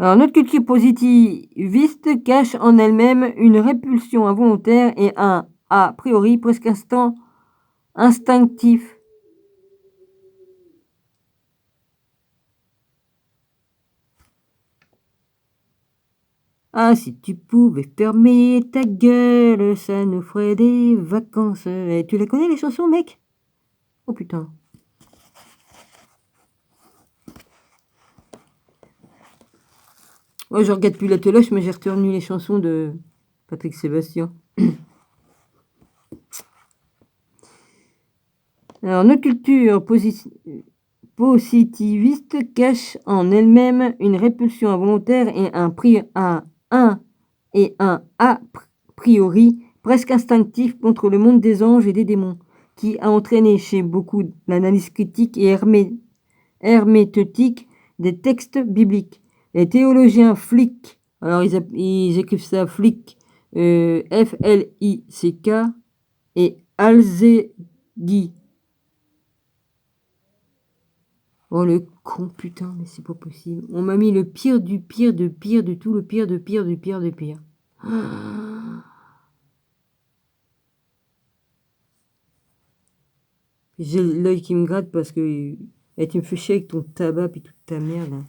Alors, notre culture positiviste cache en elle-même une répulsion involontaire et un a priori presque instinctif. Ah, si tu pouvais fermer ta gueule, ça nous ferait des vacances. Et tu les connais les chansons, mec? Oh putain. Moi, je regarde plus la teloche, mais j'ai retenu les chansons de Patrick Sébastien. Alors, notre culture positiviste cache en elle-même une répulsion involontaire et un a priori presque instinctif contre le monde des anges et des démons, qui a entraîné chez beaucoup l'analyse critique et herméteutique des textes bibliques. Les théologiens flics, alors ils écrivent ça flic, F-L-I-C-K, et Alzeghi. Oh le con, putain, mais c'est pas possible. On m'a mis le pire du pire de pire de tout, le pire de pire du pire de pire. J'ai l'œil qui me gratte parce que tu me fais chier avec ton tabac et toute ta merde.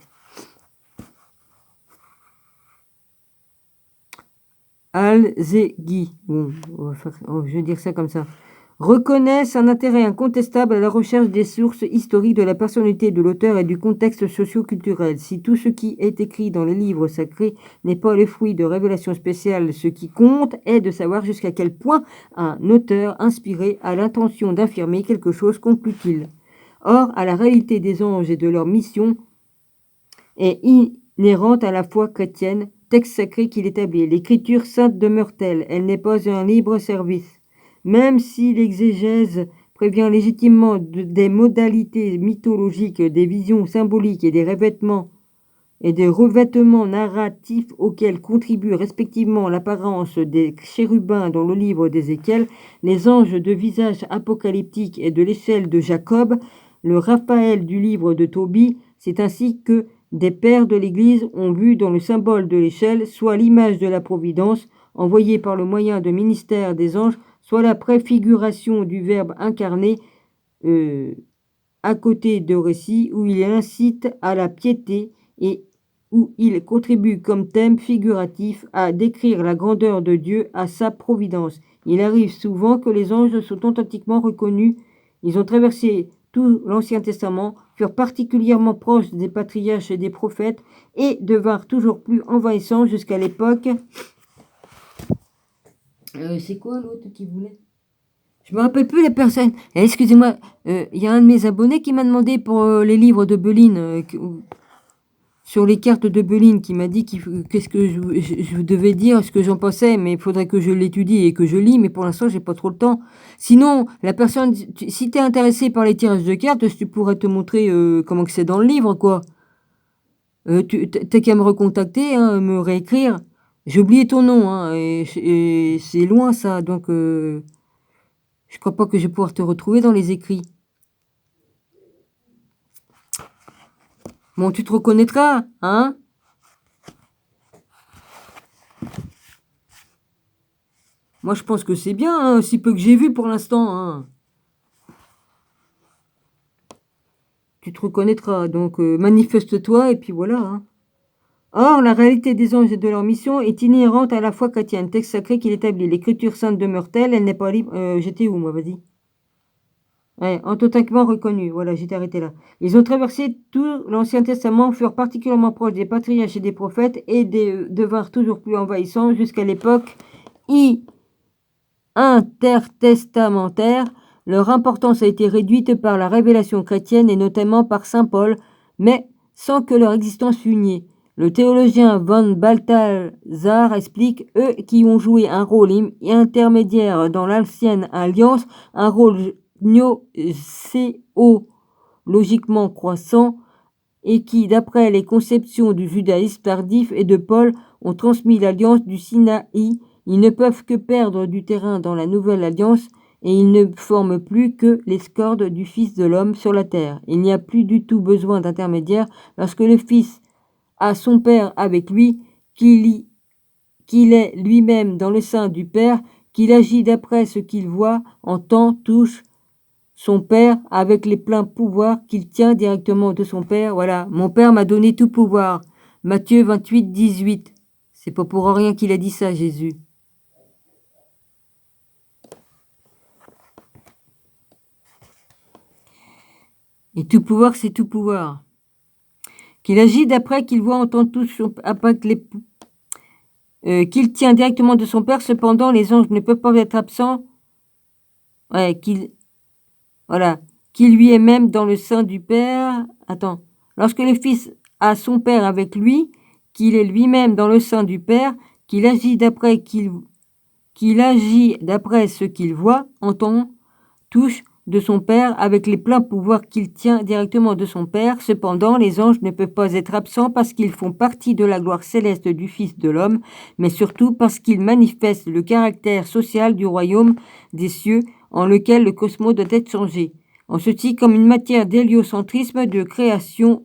Alzeghi, bon, je vais dire ça comme ça, reconnaissent un intérêt incontestable à la recherche des sources historiques de la personnalité de l'auteur et du contexte socio-culturel. Si tout ce qui est écrit dans les livres sacrés n'est pas le fruit de révélations spéciales, ce qui compte est de savoir jusqu'à quel point un auteur inspiré a l'intention d'affirmer quelque chose, conclut-il. Or, à la réalité des anges et de leur mission est inhérente à la foi chrétienne, texte sacré qu'il établit. L'écriture sainte demeure telle, elle n'est pas un libre service. Même si l'exégèse prévient légitimement des modalités mythologiques, des visions symboliques et des revêtements narratifs auxquels contribuent respectivement l'apparence des chérubins dans le livre d'Ézéchiel, les anges de visage apocalyptique et de l'échelle de Jacob, le Raphaël du livre de Tobie, c'est ainsi que des pères de l'Église ont vu dans le symbole de l'échelle soit l'image de la providence envoyée par le moyen de ministère des anges, soit la préfiguration du Verbe incarné à côté de récits où il incite à la piété et où il contribue comme thème figuratif à décrire la grandeur de Dieu à sa providence. Il arrive souvent que les anges sont authentiquement reconnus. Ils ont traversé tout l'Ancien Testament, furent particulièrement proches des patriarches et des prophètes et devinrent toujours plus envahissants jusqu'à l'époque. C'est quoi l'autre qui voulait? Je me rappelle plus la personne. Excusez-moi, il y a un de mes abonnés qui m'a demandé pour les livres de Beline. sur les cartes de Beline qui m'a dit qu'est-ce que je devais dire, ce que j'en pensais, mais il faudrait que je l'étudie et que je lis, mais pour l'instant, j'ai pas trop le temps. Sinon, la personne, si tu es intéressé par les tirages de cartes, tu pourrais te montrer comment que c'est dans le livre, quoi. Tu t'as qu'à me recontacter, hein, me réécrire. J'ai oublié ton nom, hein, et c'est loin ça, donc je crois pas que je vais pouvoir te retrouver dans les écrits. Bon, tu te reconnaîtras, hein? Moi, je pense que c'est bien, hein, aussi peu que j'ai vu pour l'instant, hein. Tu te reconnaîtras, donc manifeste-toi, et puis voilà, hein. Or, la réalité des anges et de leur mission est inhérente à la foi chrétienne. Texte sacré qu'il établit. L'écriture sainte demeure telle, elle n'est pas libre. J'étais où, moi, vas-y? Ouais, authentiquement reconnue. Voilà, j'étais arrêté là. Ils ont traversé tout l'Ancien Testament, furent particulièrement proches des patriarches et des prophètes, et devinrent toujours plus envahissants jusqu'à l'époque intertestamentaire. Leur importance a été réduite par la révélation chrétienne et notamment par saint Paul, mais sans que leur existence fût niée. Le théologien von Balthasar explique, eux qui ont joué un rôle intermédiaire dans l'ancienne alliance, un rôle logiquement croissant, et qui, d'après les conceptions du judaïsme tardif et de Paul, ont transmis l'alliance du Sinaï. Ils ne peuvent que perdre du terrain dans la nouvelle alliance, et ils ne forment plus que l'escorte du Fils de l'homme sur la terre. Il n'y a plus du tout besoin d'intermédiaire lorsque le Fils a son Père avec lui, qu'il est lui-même dans le sein du Père, qu'il agit d'après ce qu'il voit, entend, touche son Père avec les pleins pouvoirs qu'il tient directement de son Père. Voilà, mon Père m'a donné tout pouvoir. Matthieu 28, 18. C'est pas pour rien qu'il a dit ça, Jésus. Et tout pouvoir, c'est tout pouvoir. Qu'il agit d'après qu'il voit, entend, touche, qu'il tient directement de son Père. Cependant, les anges ne peuvent pas être absents. Ouais, voilà, qui lui est même dans le sein du Père. Attends, lorsque le Fils a son Père avec lui, qu'il est lui-même dans le sein du Père, qu'il agit d'après ce qu'il voit, entend, touche de son Père avec les pleins pouvoirs qu'il tient directement de son Père. Cependant, les anges ne peuvent pas être absents parce qu'ils font partie de la gloire céleste du Fils de l'homme, mais surtout parce qu'ils manifestent le caractère social du royaume des cieux en lequel le cosmos doit être changé. En ceci, comme une matière d'héliocentrisme, de création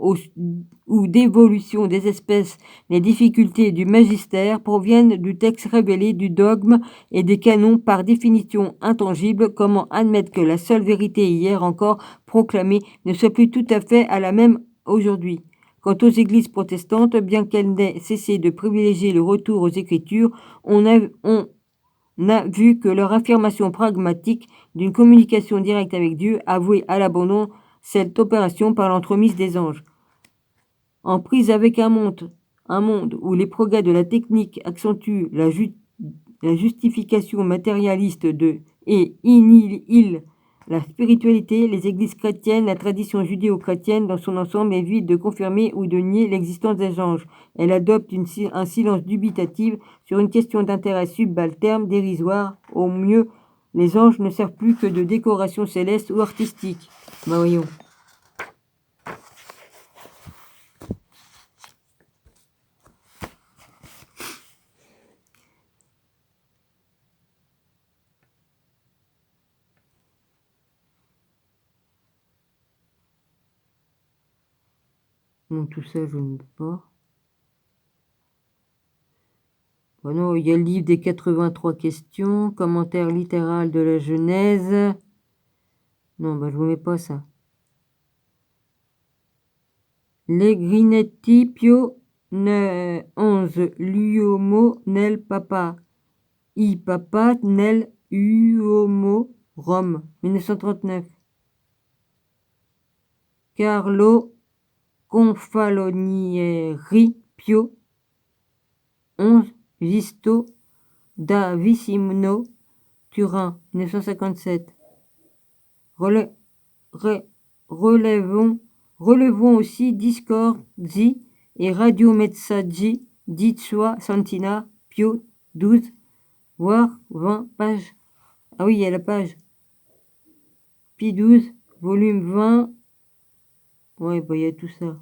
ou d'évolution des espèces, les difficultés du magistère proviennent du texte révélé, du dogme et des canons par définition intangibles. Comment admettre que la seule vérité hier encore proclamée ne soit plus tout à fait à la même aujourd'hui? Quant aux églises protestantes, bien qu'elles n'aient cessé de privilégier le retour aux Écritures, on a vu que leur affirmation pragmatique d'une communication directe avec Dieu a voué à l'abandon cette opération par l'entremise des anges. En prise avec un monde où les progrès de la technique accentuent la justification matérialiste et innihilent la spiritualité, les églises chrétiennes, la tradition judéo-chrétienne dans son ensemble évite de confirmer ou de nier l'existence des anges. Elle adopte un silence dubitatif sur une question d'intérêt subalterne, dérisoire. Au mieux, les anges ne servent plus que de décoration céleste ou artistique. Bah voyons. Non, tout ça, je ne peux pas. Bon, non, il y a le livre des 83 questions, commentaire littéral de la Genèse. Non, bah, je vous mets pas ça. Les Grinetti Pio 11 l'uomo nel papa. I papa nel uomo Rome 1939. Carlo Confalonieri Pio 11 Gisto da Vicino Turin 1957. Relevons aussi discordi et radiomessaggi Ditsua Santina Pio 12, voire 20 pages. Ah oui, il y a la page. Pi 12, volume 20. Ouais, bah il y a tout ça.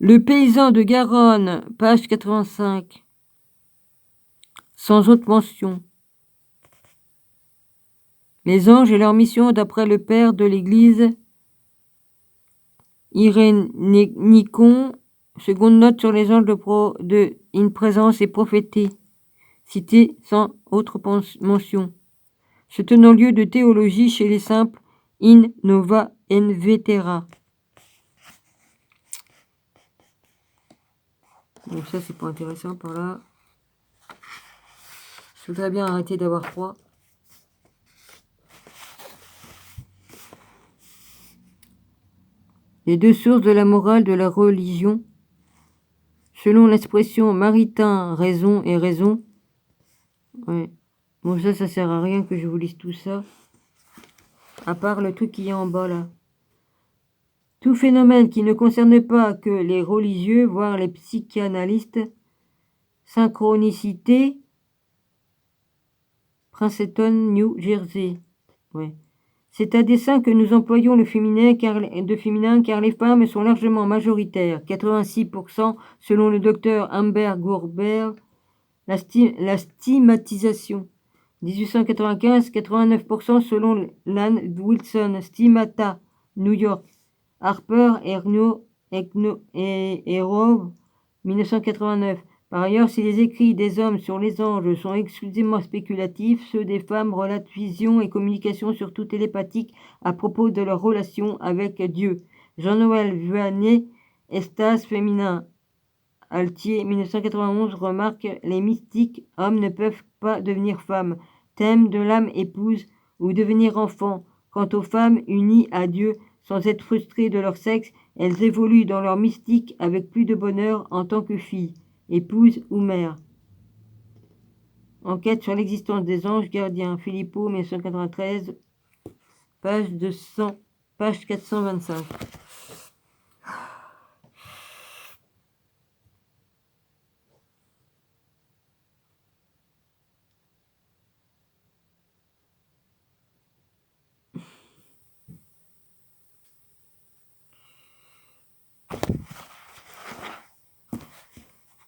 Le paysan de Garonne, page 85. Sans autre mention. Les anges et leur mission d'après le père de l'Église, Irénicon, seconde note sur les anges de in présence et prophété, cité sans autre mention. Se tenant lieu de théologie chez les simples, in nova en vetera. Bon, ça c'est pas intéressant par là. Je voudrais bien arrêter d'avoir froid. Les deux sources de la morale de la religion, selon l'expression maritain, raison et raison. Ouais. Bon, ça sert à rien que je vous lise tout ça. À part le truc qui est en bas là. Tout phénomène qui ne concerne pas que les religieux, voire les psychanalystes, synchronicité, Princeton, New Jersey. Ouais. C'est à dessein que nous employons le féminin car les femmes sont largement majoritaires, 86% selon le docteur Humbert Gourber, la stigmatisation. 1895, 89% selon Lan Wilson, Stigmata, New York, Harper, Erno, et Rove, 1989. Par ailleurs, si les écrits des hommes sur les anges sont exclusivement spéculatifs, ceux des femmes relatent vision et communication surtout télépathique à propos de leur relation avec Dieu. Jean-Noël Vuanet, Estase féminin, Altier, 1991, remarque les mystiques, hommes ne peuvent pas devenir femmes. Thème de l'âme épouse ou devenir enfant. Quant aux femmes unies à Dieu, sans être frustrées de leur sexe, elles évoluent dans leur mystique avec plus de bonheur en tant que filles, épouses ou mères. Enquête sur l'existence des anges gardiens. Philippot, 1993, page 200, page 425.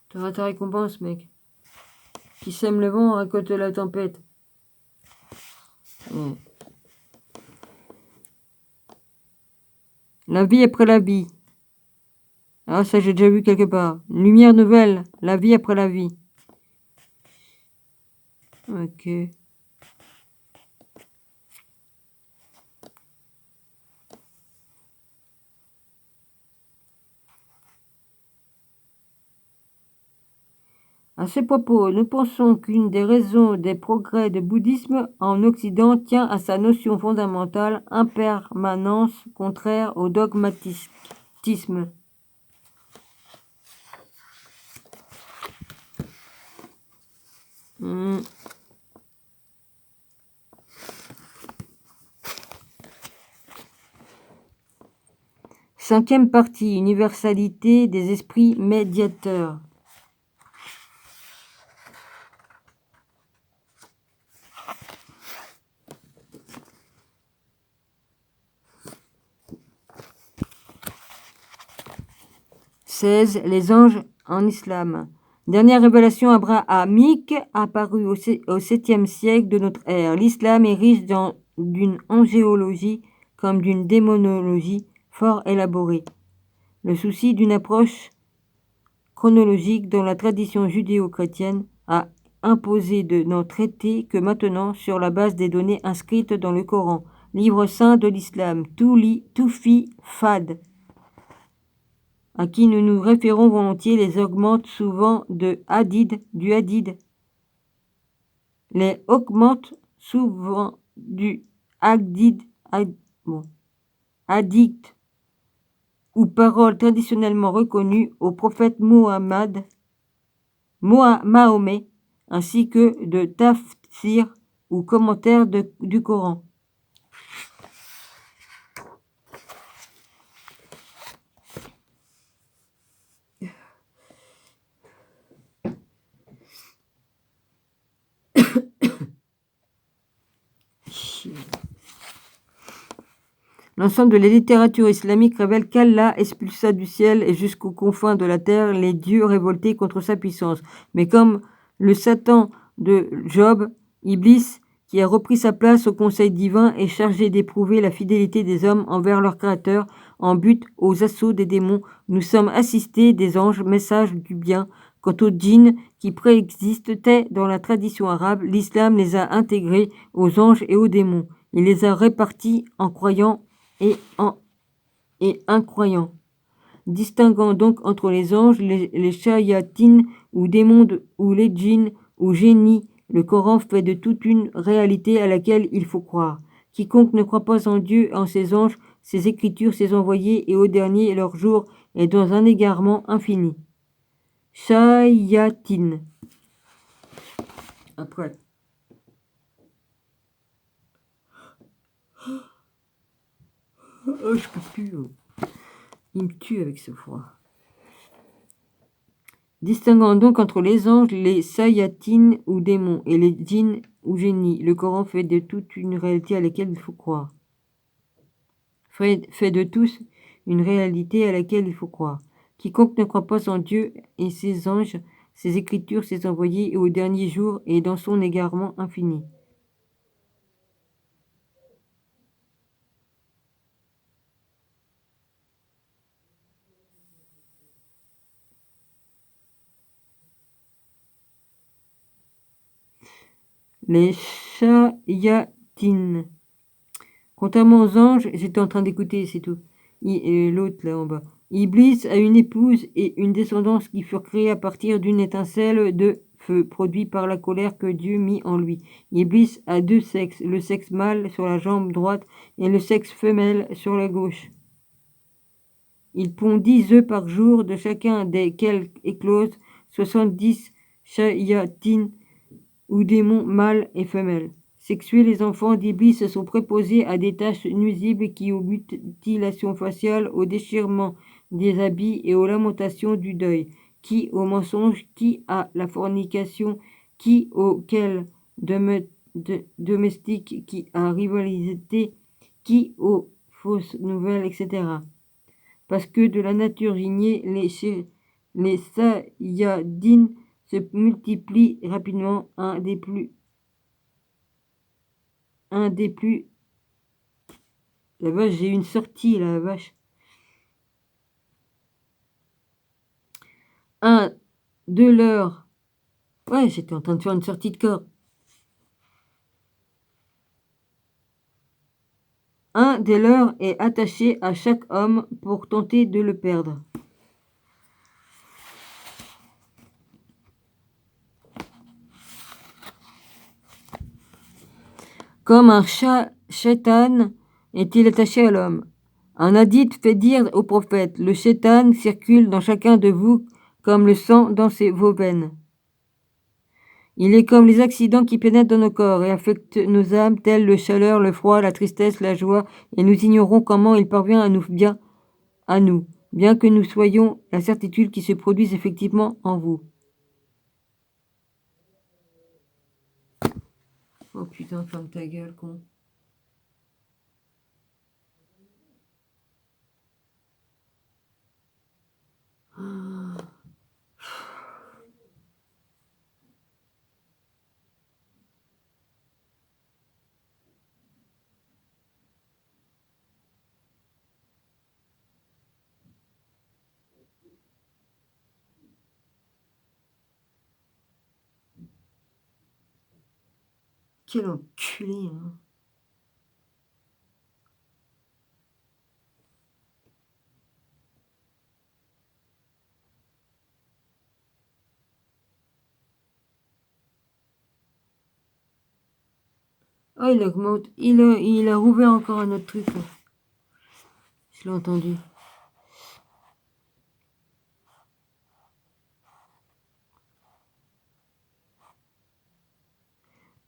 T'auras ta récompense, mec. Qui sème le vent récolte la tempête. Ouais. La vie après la vie. Ah, ça j'ai déjà vu quelque part. Lumière nouvelle, la vie après la vie. Ok. À ce propos, nous pensons qu'une des raisons des progrès du bouddhisme en Occident tient à sa notion fondamentale, impermanence contraire au dogmatisme. Cinquième partie, universalité des esprits médiateurs. Les anges en islam. Dernière révélation abrahamique apparue au 7e siècle de notre ère. L'islam est riche d'une angéologie comme d'une démonologie fort élaborée. Le souci d'une approche chronologique dont la tradition judéo-chrétienne a imposé de n'en traiter que maintenant sur la base des données inscrites dans le Coran, livre saint de l'islam, Toufi Fad, à qui nous nous référons volontiers, les augmente souvent du hadith. Les augmente souvent du hadith, ou parole traditionnellement reconnue au prophète Muhammad, Mahomet, ainsi que de tafsir ou commentaires du Coran. L'ensemble de la littérature islamique révèle qu'Allah expulsa du ciel et jusqu'aux confins de la terre les dieux révoltés contre sa puissance. Mais comme le Satan de Job, Iblis, qui a repris sa place au conseil divin, est chargé d'éprouver la fidélité des hommes envers leur créateur en but aux assauts des démons, nous sommes assistés des anges, messages du bien. Quant aux djinns qui préexistaient dans la tradition arabe, l'islam les a intégrés aux anges et aux démons. Il les a répartis en croyants et incroyants, distinguant donc entre les anges, les shayatines ou démons ou les djinns ou génies. Le Coran fait de toute une réalité à laquelle il faut croire. Quiconque ne croit pas en Dieu, en ses anges, ses écritures, ses envoyés et au dernier leur jour est dans un égarement infini. Shayatine. Après. Oh, je peux plus. Il me tue avec ce froid. Distinguant donc entre les anges, les sayatines ou démons et les djinns ou génies, le Coran fait de toute une réalité à laquelle il faut croire. Fait de tous une réalité à laquelle il faut croire. Quiconque ne croit pas en Dieu et ses anges, ses écritures, ses envoyés et au dernier jour est dans son égarement infini. Les shayatines. Contrairement aux anges, j'étais en train d'écouter, c'est tout. L'autre là en bas. Iblis a une épouse et une descendance qui furent créées à partir d'une étincelle de feu produit par la colère que Dieu mit en lui. Iblis a deux sexes, le sexe mâle sur la jambe droite et le sexe femelle sur la gauche. Il pond 10 œufs par jour, de chacun desquels éclosent 70 shayatines ou démons mâles et femelles. Sexués, les enfants d'Iblis se sont préposés à des tâches nuisibles qui aux mutilations faciales, au déchirement des habits et aux lamentations du deuil, qui au mensonge, qui à la fornication, qui auquel domestique, qui à rivalité, qui aux fausses nouvelles, etc. Parce que de la nature ignée, les sayadines se multiplient rapidement. Un des plus. La vache, j'ai une sortie, la vache. Un de leurs. Ouais, j'étais en train de faire une sortie de corps. Un des leurs est attaché à chaque homme pour tenter de le perdre. Comme un shaitan est-il attaché à l'homme. Un hadith fait dire au prophète, le shaitan circule dans chacun de vous comme le sang dans vos veines. Il est comme les accidents qui pénètrent dans nos corps et affectent nos âmes, tels le chaleur, le froid, la tristesse, la joie, et nous ignorons comment il parvient à nous bien que nous soyons la certitude qu'il se produise effectivement en vous. Oh putain, ferme ta gueule, con. Quel enculé, hein. Oh, il augmente. Il a rouvert encore un autre truc, là. Je l'ai entendu.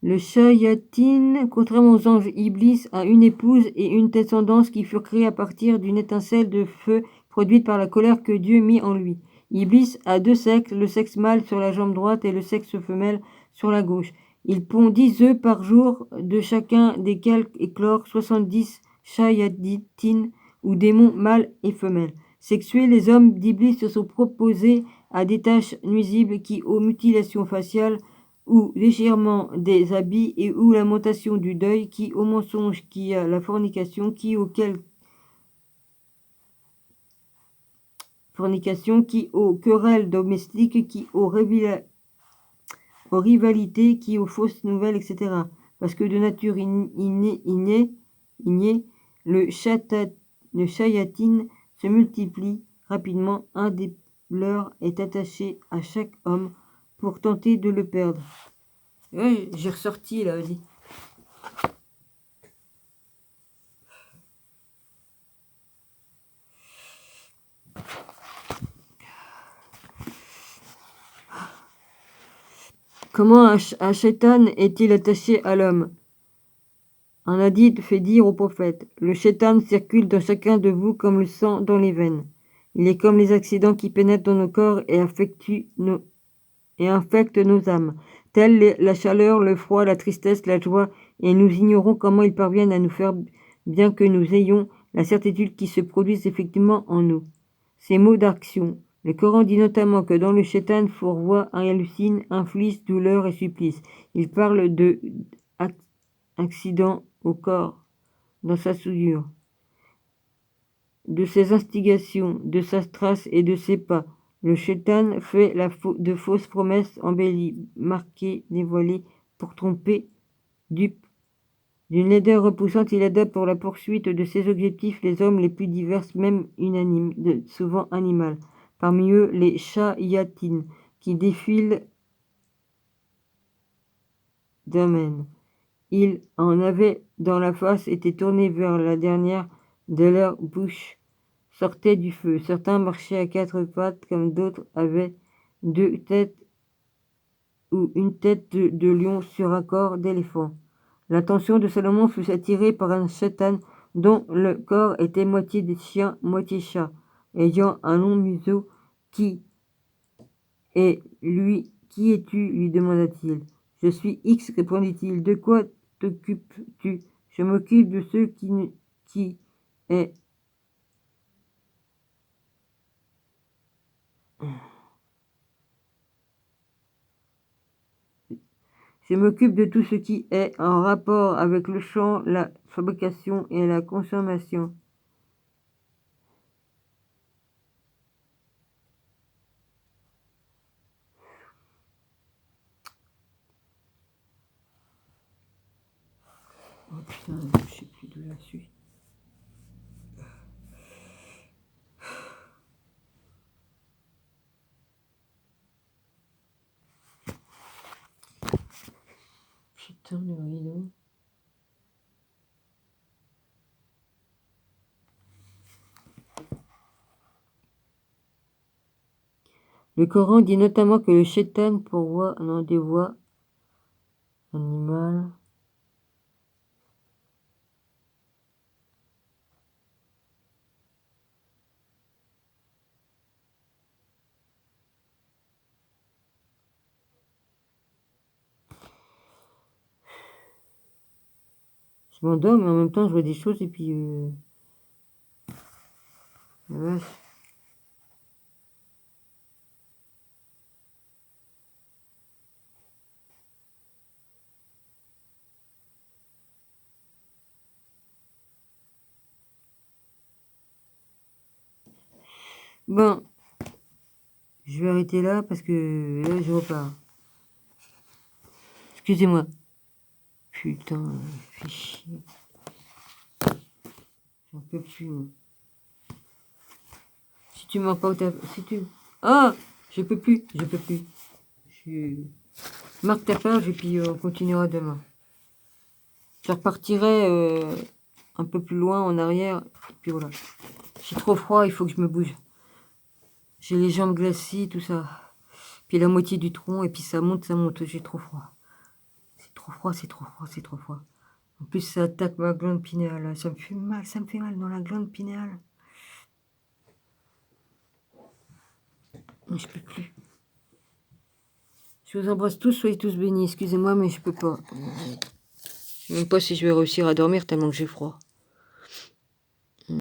Le Shayatin, contrairement aux anges, Iblis a une épouse et une descendance qui furent créés à partir d'une étincelle de feu produite par la colère que Dieu mit en lui. Iblis a deux sexes, le sexe mâle sur la jambe droite et le sexe femelle sur la gauche. Il pond 10 œufs par jour, de chacun desquels éclore 70 Shayatin ou démons mâles et femelles. Sexués, les hommes d'Iblis se sont proposés à des tâches nuisibles qui, aux mutilations faciales, ou déchirement des habits et ou lamentation du deuil, qui au mensonge, qui à la fornication, qui aux querelles domestiques, qui aux rivalités, qui aux fausses nouvelles, etc. Parce que de nature innée, le chayatin se multiplie rapidement. Un des leurs est attaché à chaque homme pour tenter de le perdre. Ouais, j'ai ressorti là, vas-y. Comment un shaitan est-il attaché à l'homme? Un hadith fait dire au prophète: le shaitan circule dans chacun de vous comme le sang dans les veines. Il est comme les accidents qui pénètrent dans nos corps et infectent nos âmes, tels la chaleur, le froid, la tristesse, la joie, et nous ignorons comment ils parviennent à nous faire, bien que nous ayons la certitude qu'ils se produisent effectivement en nous. Ces mots d'action. Le Coran dit notamment que dans le shaitan fourvoie, hallucine, inflige douleur et supplice. Il parle de accident au corps, dans sa souillure, de ses instigations, de sa trace et de ses pas. Le shaitan fait de fausses promesses embellies, marquées, dévoilées, pour tromper, dupe. D'une laideur repoussante, il adopte pour la poursuite de ses objectifs les hommes les plus divers, même unanimes, souvent animales. Parmi eux, les Shayatin, qui défilent d'amène. Ils en avaient dans la face, étaient tournés vers la dernière de leur bouche, sortait du feu. Certains marchaient à quatre pattes, comme d'autres avaient deux têtes ou une tête de lion sur un corps d'éléphant. L'attention de Salomon fut attirée par un shaitan dont le corps était moitié de chien, moitié chat, ayant un long museau. Qui es-tu lui demanda-t-il. Je suis X, répondit-il. De quoi t'occupes-tu? Je m'occupe de ceux qui est. Je m'occupe de tout ce qui est en rapport avec le champ, la fabrication et la consommation. Oh putain, je sais plus d'où la suite. Putain, le rideau. Le Coran dit notamment que le shaitan pourvoit dans des voies animales. Je m'endors, mais en même temps, je vois des choses et puis. Ouais. Bon, je vais arrêter là parce que là, je repars. Excusez-moi. Putain, fais chier. J'en peux plus, moi. Si tu m'en pas si tu... Ah, je peux plus. Marque ta page et puis on continuera demain. Je repartirai un peu plus loin en arrière. Et puis voilà. J'ai trop froid, il faut que je me bouge. J'ai les jambes glacées, tout ça. Puis la moitié du tronc, et puis ça monte, j'ai trop froid. C'est trop trop froid, c'est trop froid, c'est trop froid. En plus, ça attaque ma glande pinéale. Là. Ça me fait mal dans la glande pinéale. Je peux plus. Je vous embrasse tous, soyez tous bénis. Excusez-moi, mais je peux pas. Je sais même pas si je vais réussir à dormir tellement que j'ai froid.